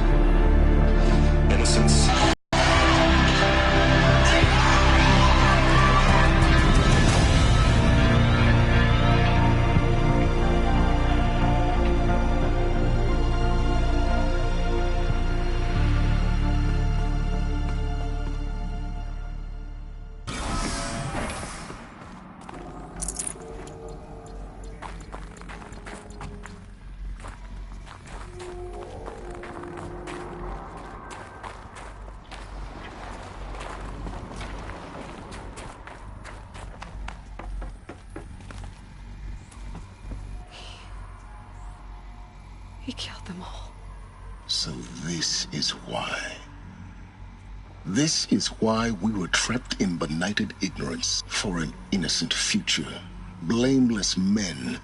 He killed them all. So this is why. This is why we were trapped in benighted ignorance for an innocent future. Blameless men.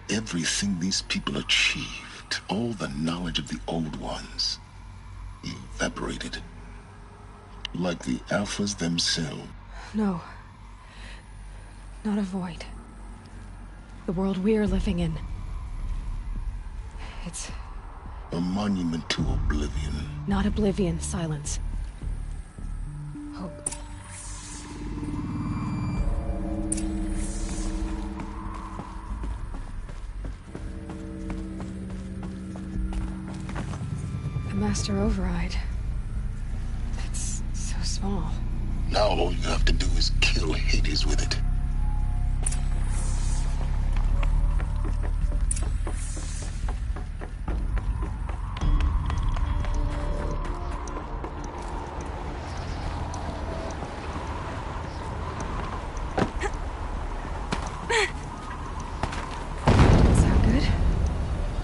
Everything these people achieved, all the knowledge of the old ones, evaporated. Like the Alphas themselves. No. Not a void. The world we're living in. It's... a monument to oblivion. Not oblivion, silence. Hope. The Master Override. It's so small. Now all you have to do is kill Hades with it.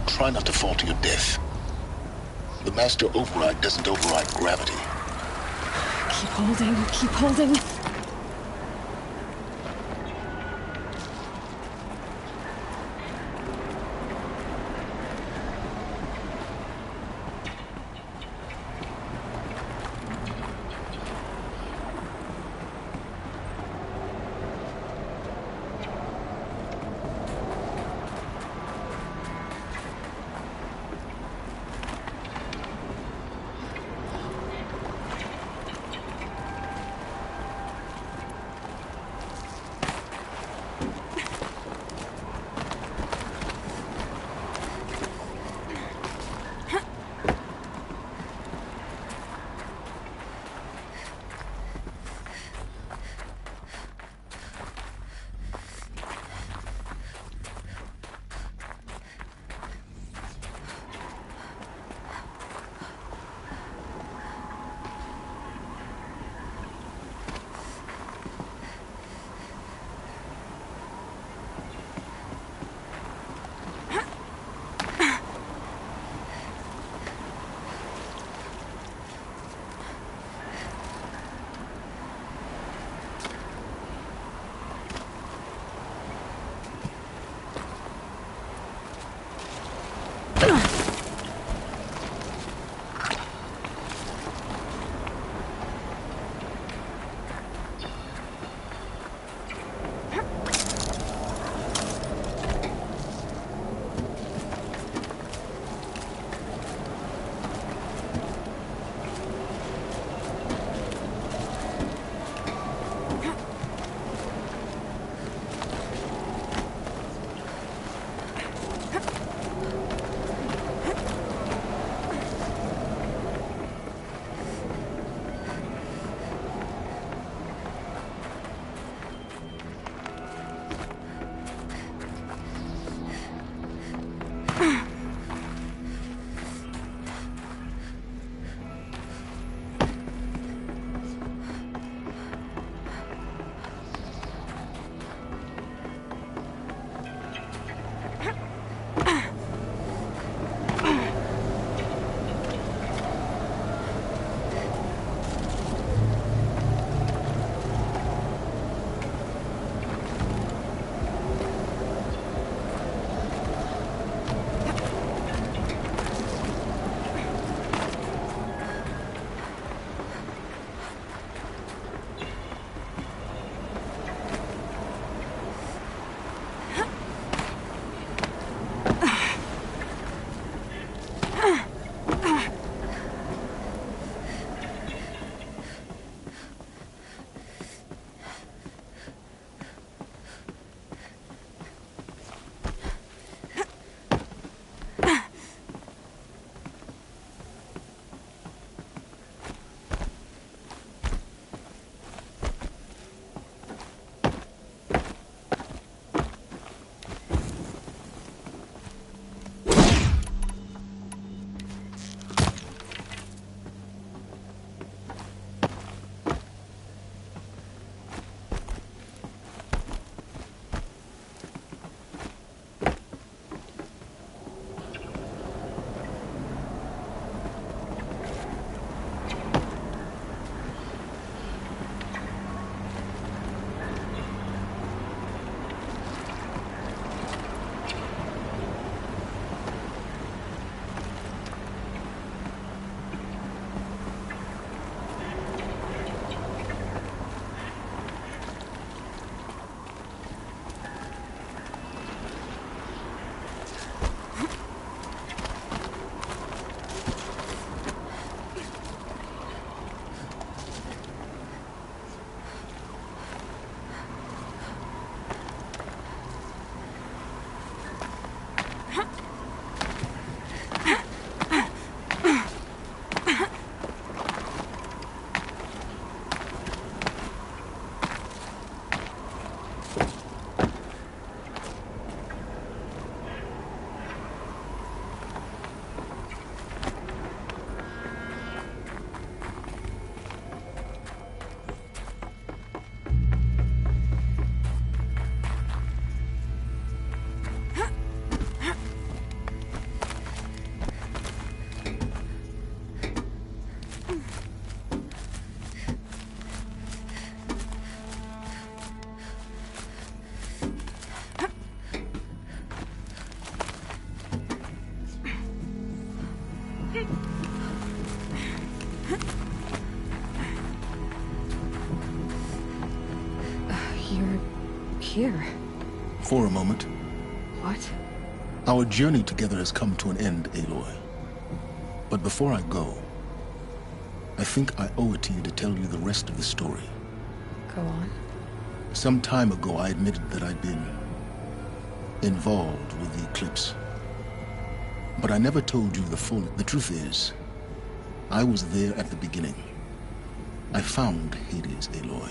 Try not to fall to your death. The Master Override doesn't override gravity. Keep holding, keep holding. here? For a moment. What? Our journey together has come to an end, Aloy. But before I go, I think I owe it to you to tell you the rest of the story. Go on. Some time ago, I admitted that I'd been involved with the Eclipse. But I never told you the full... The truth is, I was there at the beginning. I found Hades, Aloy.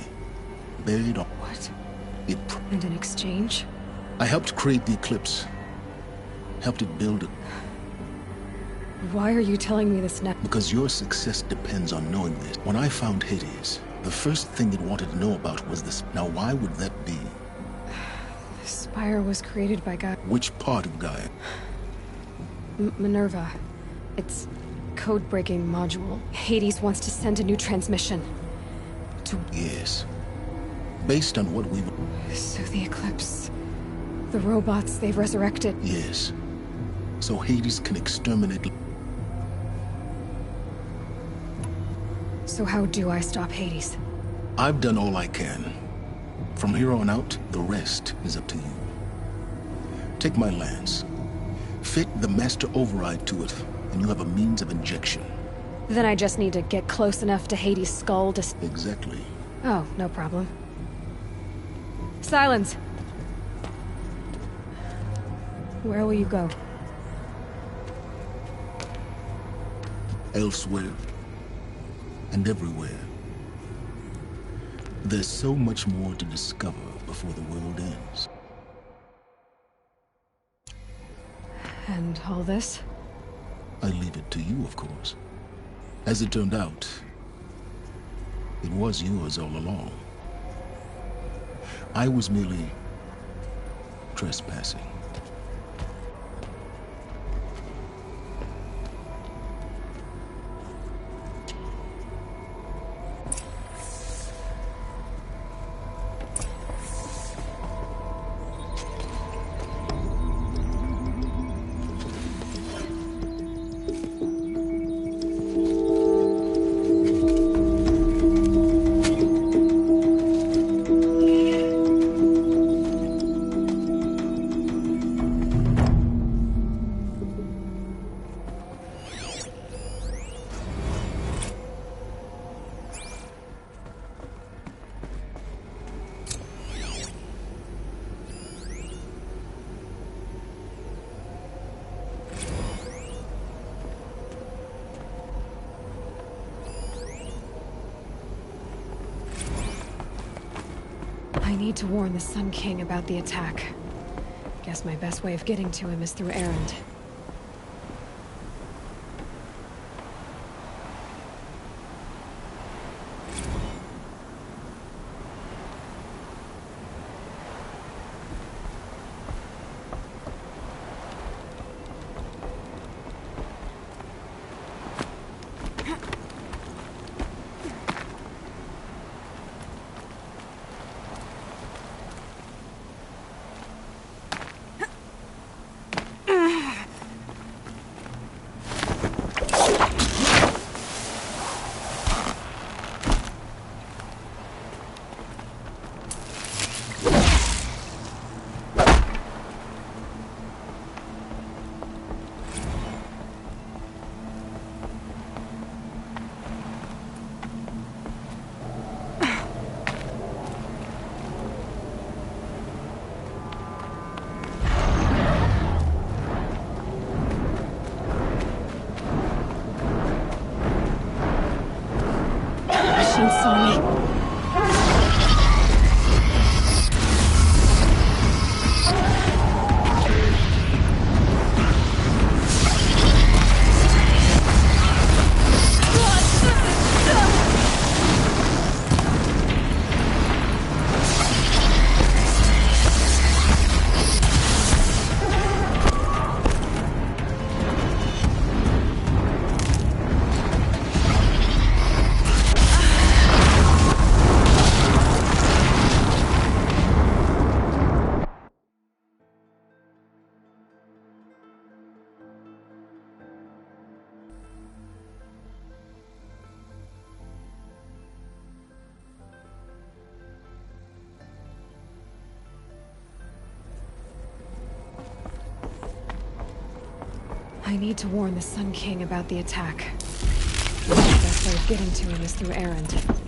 Buried on... What? It... And in exchange? I helped create the Eclipse. Helped it build it. Why are you telling me this now? Because your success depends on knowing this. When I found Hades, the first thing it wanted to know about was this. Now, why would that be? The Spire was created by Gaia. Which part of Gaia? Minerva. It's code-breaking module. Hades wants to send a new transmission. Yes. Based on what we've... So the Eclipse... The robots they've resurrected... Yes. So Hades can exterminate... So how do I stop Hades? I've done all I can. From here on out, the rest is up to you. Take my lance. Fit the master override to it, and you have a means of injection. Then I just need to get close enough to Hades' skull to... Exactly. Oh, no problem. Silence! Where will you go? Elsewhere. And everywhere. There's so much more to discover before the world ends. And all this? I leave it to you, of course. As it turned out, it was yours all along. I was merely trespassing. I need to warn the Sun King about the attack. Guess my best way of getting to him is through Erend. I need to warn the Sun King about the attack. The best way of getting to him is through Erend.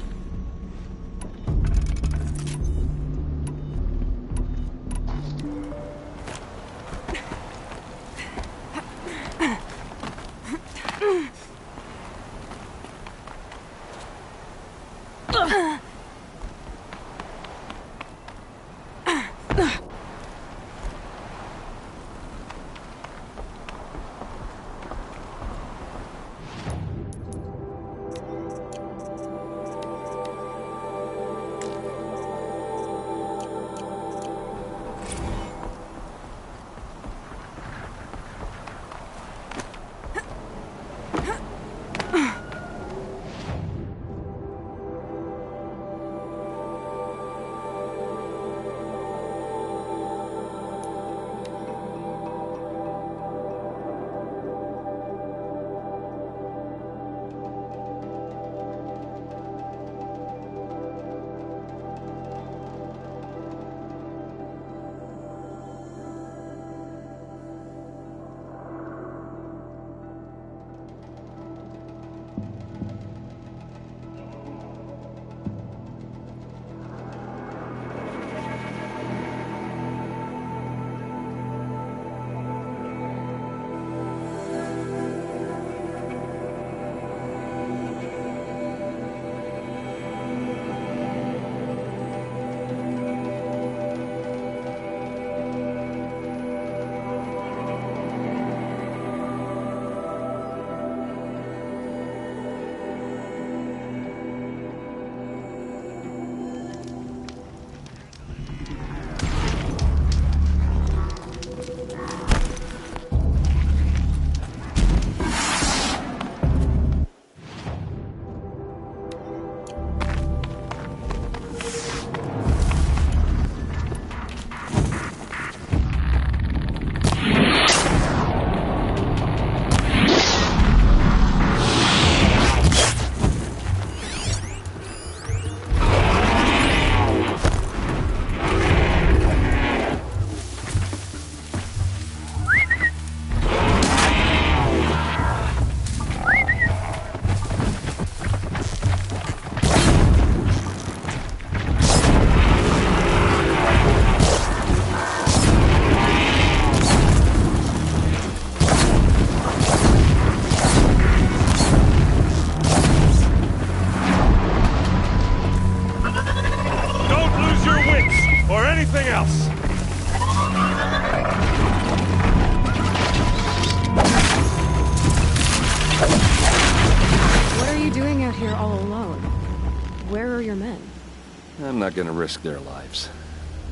I'm not gonna risk their lives.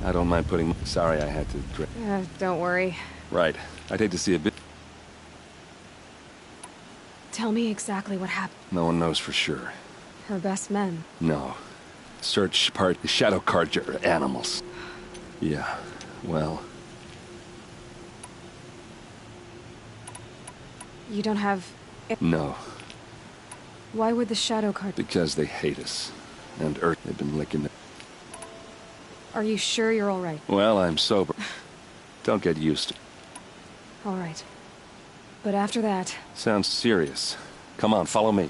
I don't mind putting... Sorry I had to... Don't worry. Right. I'd hate to see a bit... Tell me exactly what happened. No one knows for sure. Her best men. No. Search part... The Shadow Carja are animals. Yeah. Well... You don't have... No. Why would the Shadow Carja... Because they hate us. And Earth, they've been licking the... Are you sure you're all right? Well, I'm sober. Don't get used to it. All right. But after that... Sounds serious. Come on, follow me.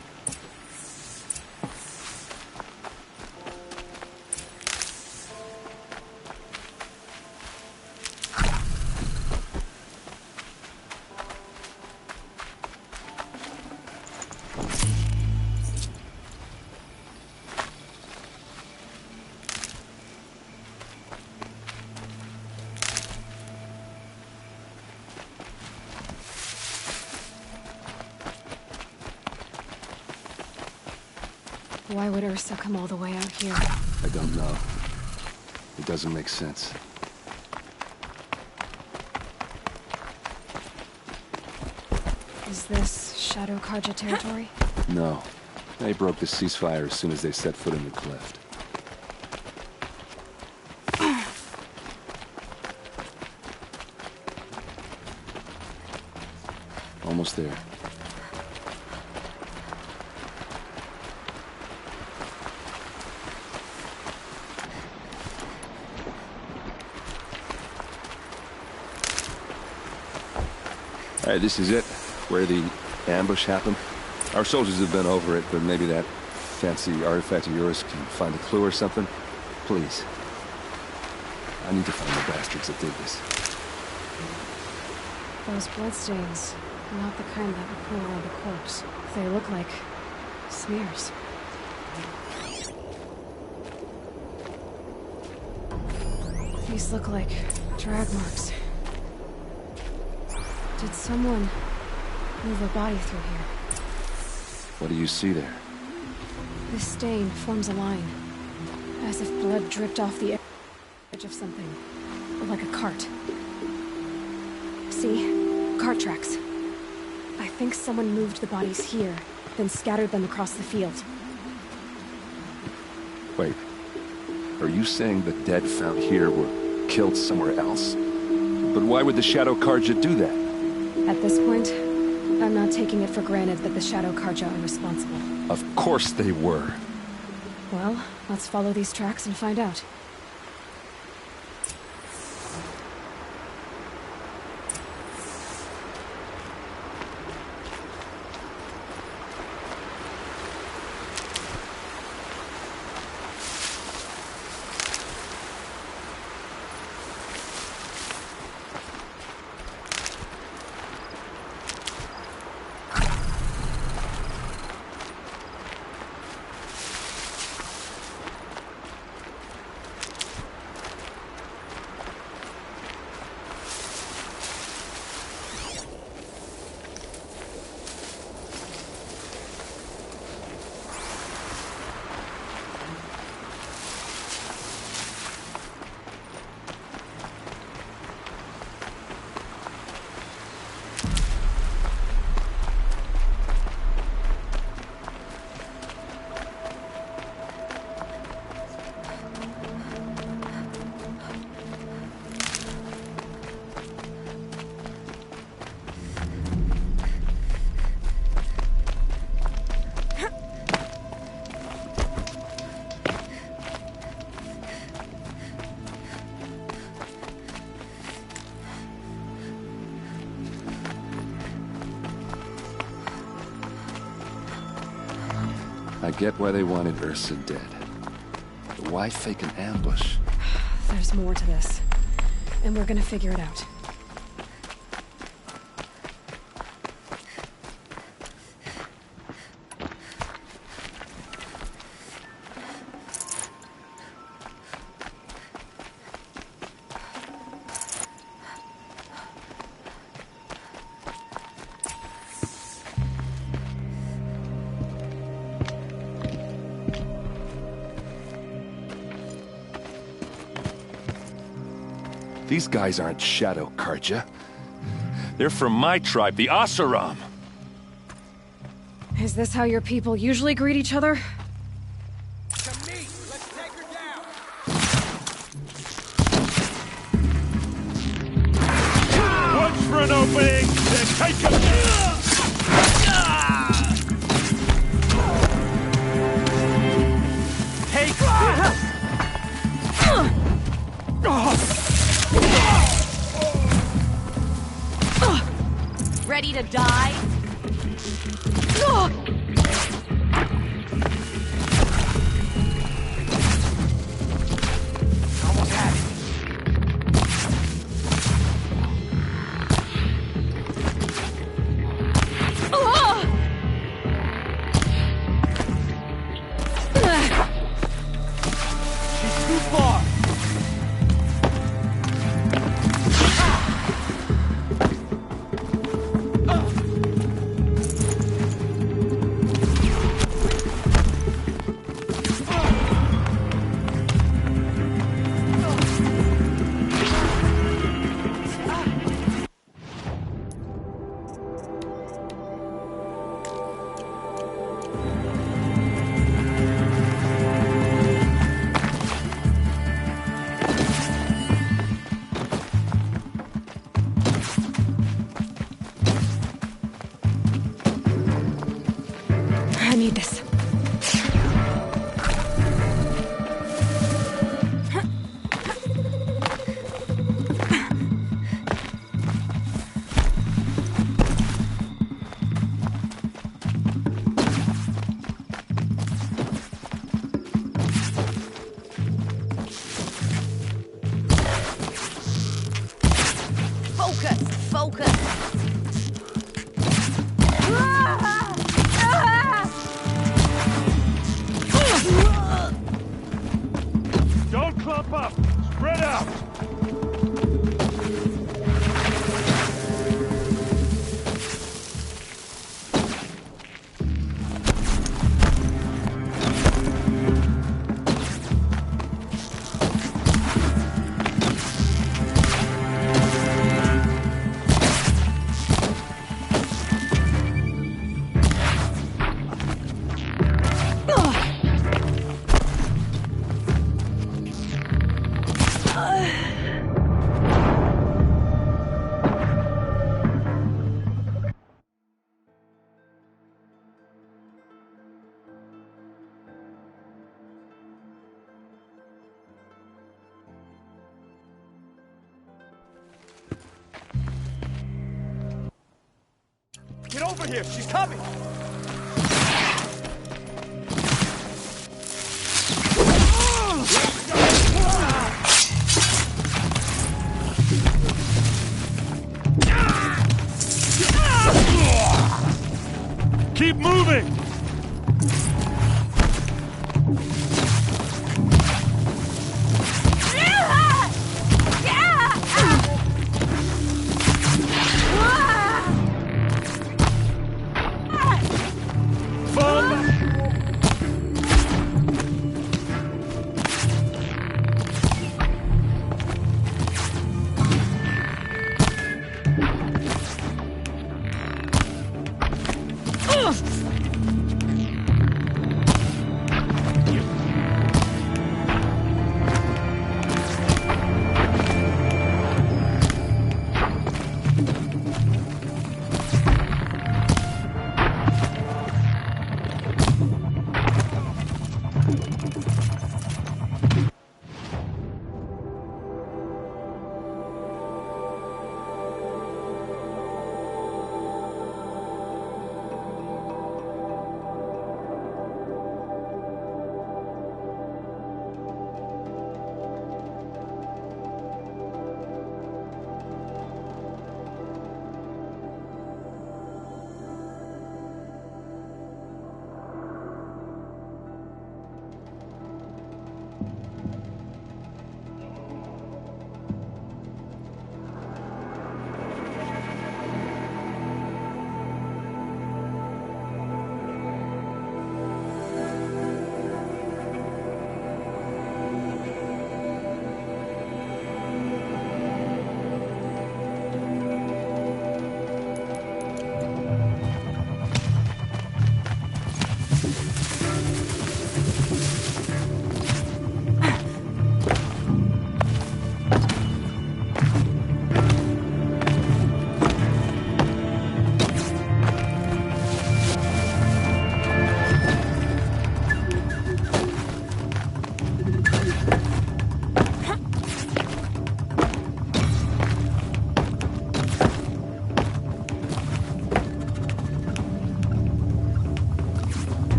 Why would Ursa come all the way out here? I don't know. It doesn't make sense. Is this Shadow Carja territory? No. They broke the ceasefire as soon as they set foot in the cleft. Almost there. All right, this is it. Where the ambush happened? Our soldiers have been over it, but maybe that fancy artifact of yours can find a clue or something? Please. I need to find the bastards that did this. Those bloodstains, not the kind that would pool around a corpse. They look like smears. These look like drag marks. Did someone move a body through here? What do you see there? This stain forms a line, as if blood dripped off the edge of something, like a cart. See? Cart tracks. I think someone moved the bodies here, then scattered them across the field. Wait. Are you saying the dead found here were killed somewhere else? But why would the Shadow Carja do that? At this point, I'm not taking it for granted that the Shadow Carja are responsible. Of course they were. Well, let's follow these tracks and find out. I get why they wanted Ursa dead. But why fake an ambush? There's more to this, and we're gonna figure it out. These guys aren't Shadow Carja. They're from my tribe, the Oseram. Is this how your people usually greet each other? Watch for an opening, then take him! Take Ready to die? Almost had it. She's too far. I need this. Focus! Focus! Don't clump up! Spread out! Get over here! She's coming! Keep moving!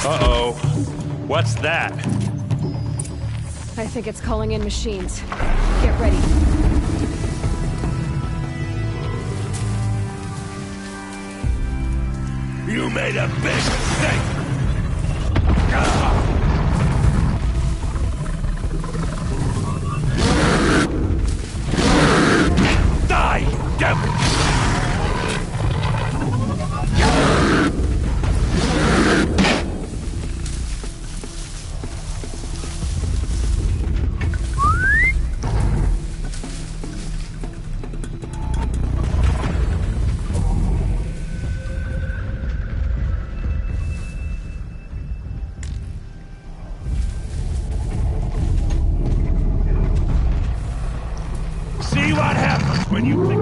Uh-oh. What's that? I think it's calling in machines. Get ready. You made a big mistake! when you think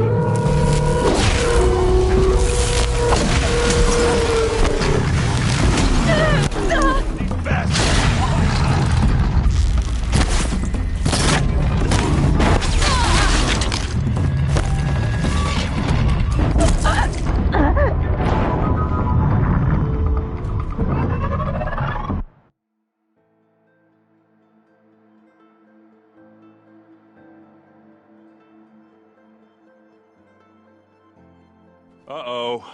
Uh-oh.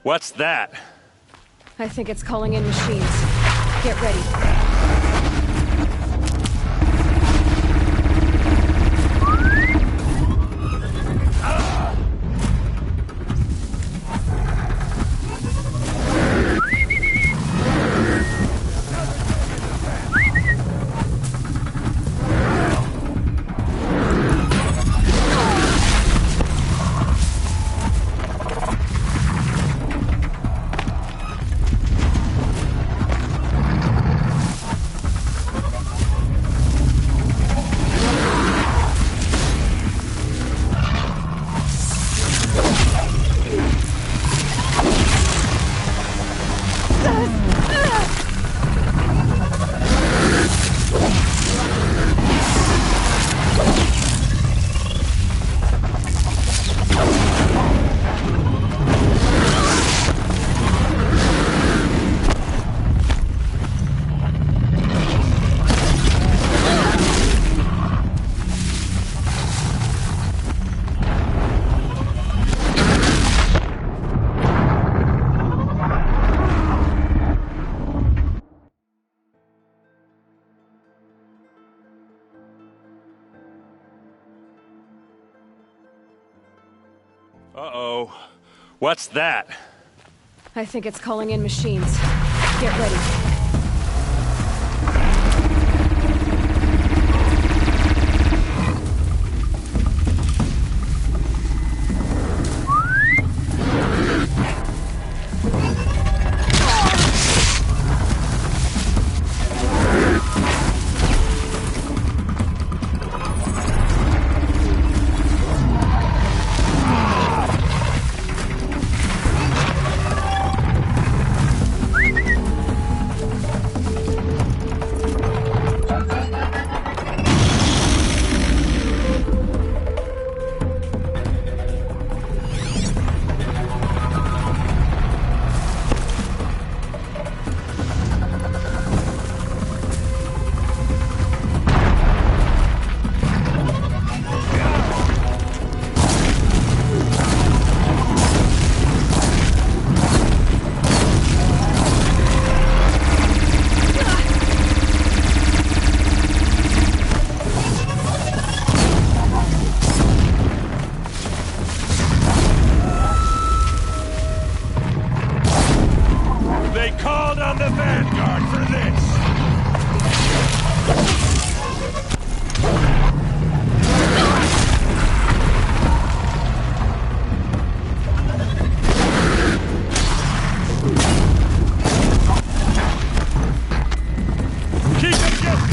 What's that? I think it's calling in machines. Get ready. Uh-oh. What's that? I think it's calling in machines. Get ready. They called on the Vanguard for this! Keep it going!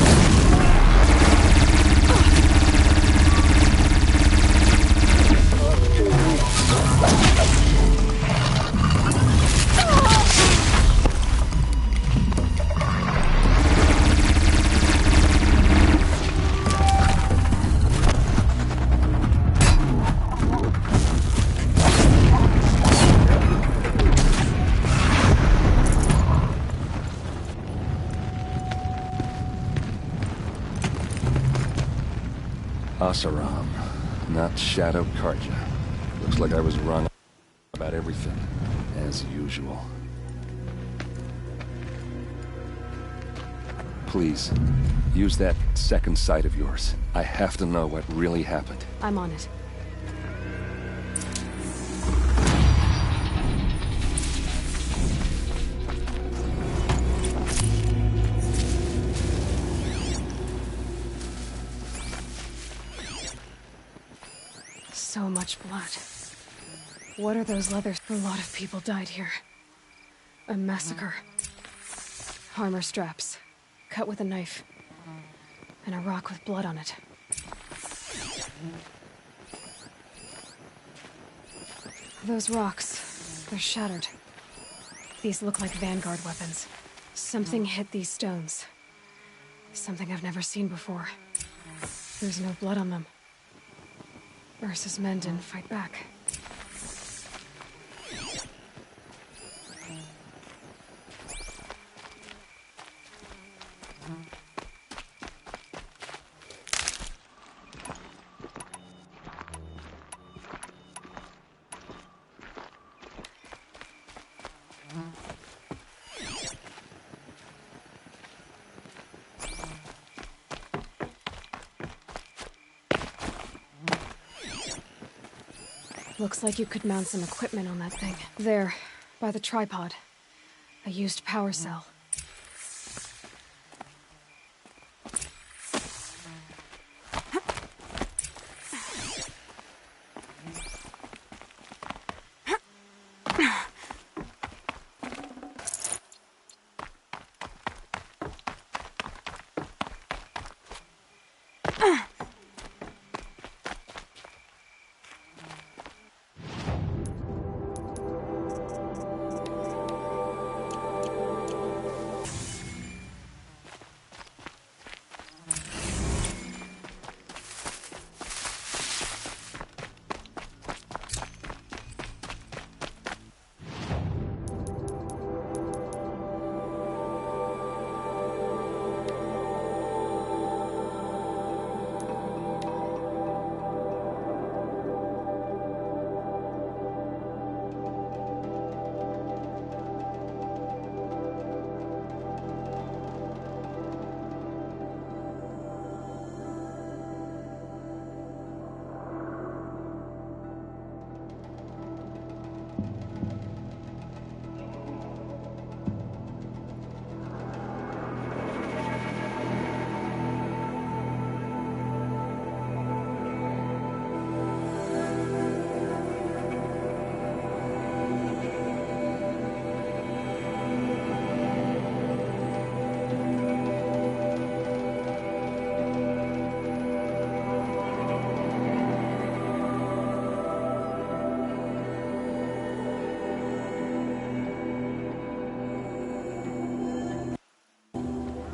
Oseram, not Shadow Carja. Looks like I was wrong about everything, as usual. Please, use that second sight of yours. I have to know what really happened. I'm on it. So much blood. What are those leathers? A lot of people died here. A massacre. Armor straps, cut with a knife, and a rock with blood on it. Those rocks, they're shattered. These look like Vanguard weapons. Something hit these stones. Something I've never seen before. There's no blood on them. Ursa's men didn't fight back. Looks like you could mount some equipment on that thing. There, by the tripod. A used power cell.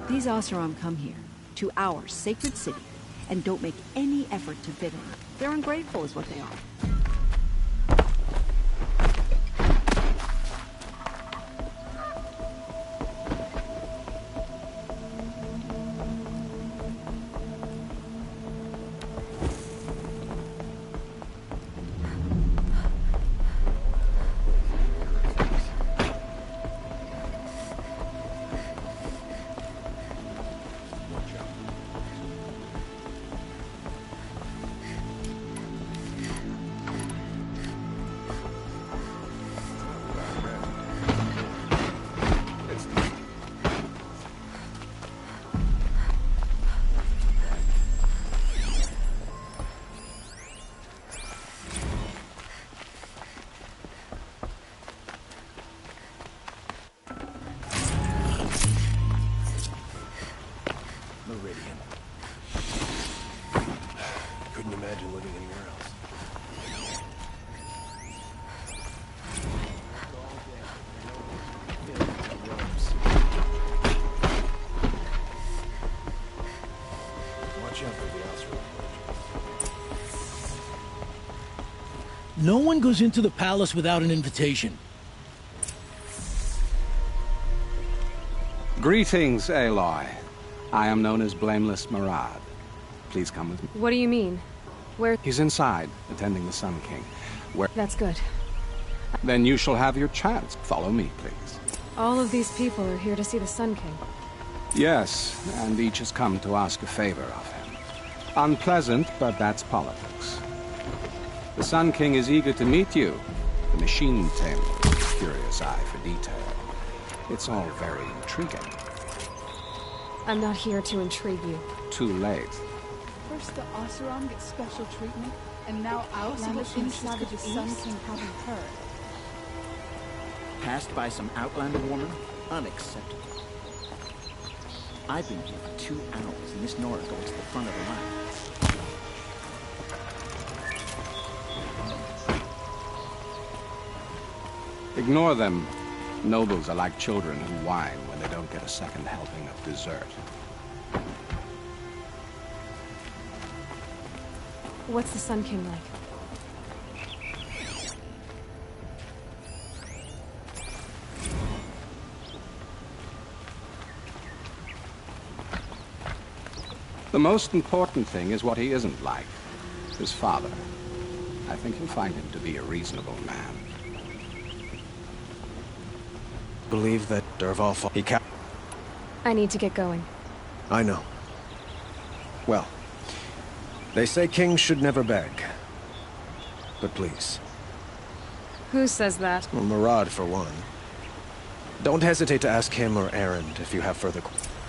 These Oseram come here, to our sacred city, and don't make any effort to fit in. They're ungrateful is what they are. Couldn't imagine living anywhere else. Watch out for the Oseram. No one goes into the palace without an invitation. Greetings, Aloy. I am known as Blameless Marad. Please come with me. What do you mean? Where? He's inside, attending the Sun King. Where? That's good. Then you shall have your chance. Follow me, please. All of these people are here to see the Sun King. Yes, and each has come to ask a favor of him. Unpleasant, but that's politics. The Sun King is eager to meet you. The machine tamer, curious eye for detail. It's all very intriguing. I'm not here to intrigue you. Too late. First the Oseram get special treatment, and now Outlander inside of the Sun King haven't heard. Passed by some Outlander woman? Unacceptable. I've been here for 2 hours, and this Nora goes to the front of the line. Ignore them. Nobles are like children who whine when they don't get a second helping of dessert. What's the Sun King like? The most important thing is what he isn't like. His father. I think you'll find him to be a reasonable man. Believe that Dervahl I need to get going. I know. Well, they say kings should never beg. But please. Who says that? Well, Murad, for one. Don't hesitate to ask him or Erend if you have further questions.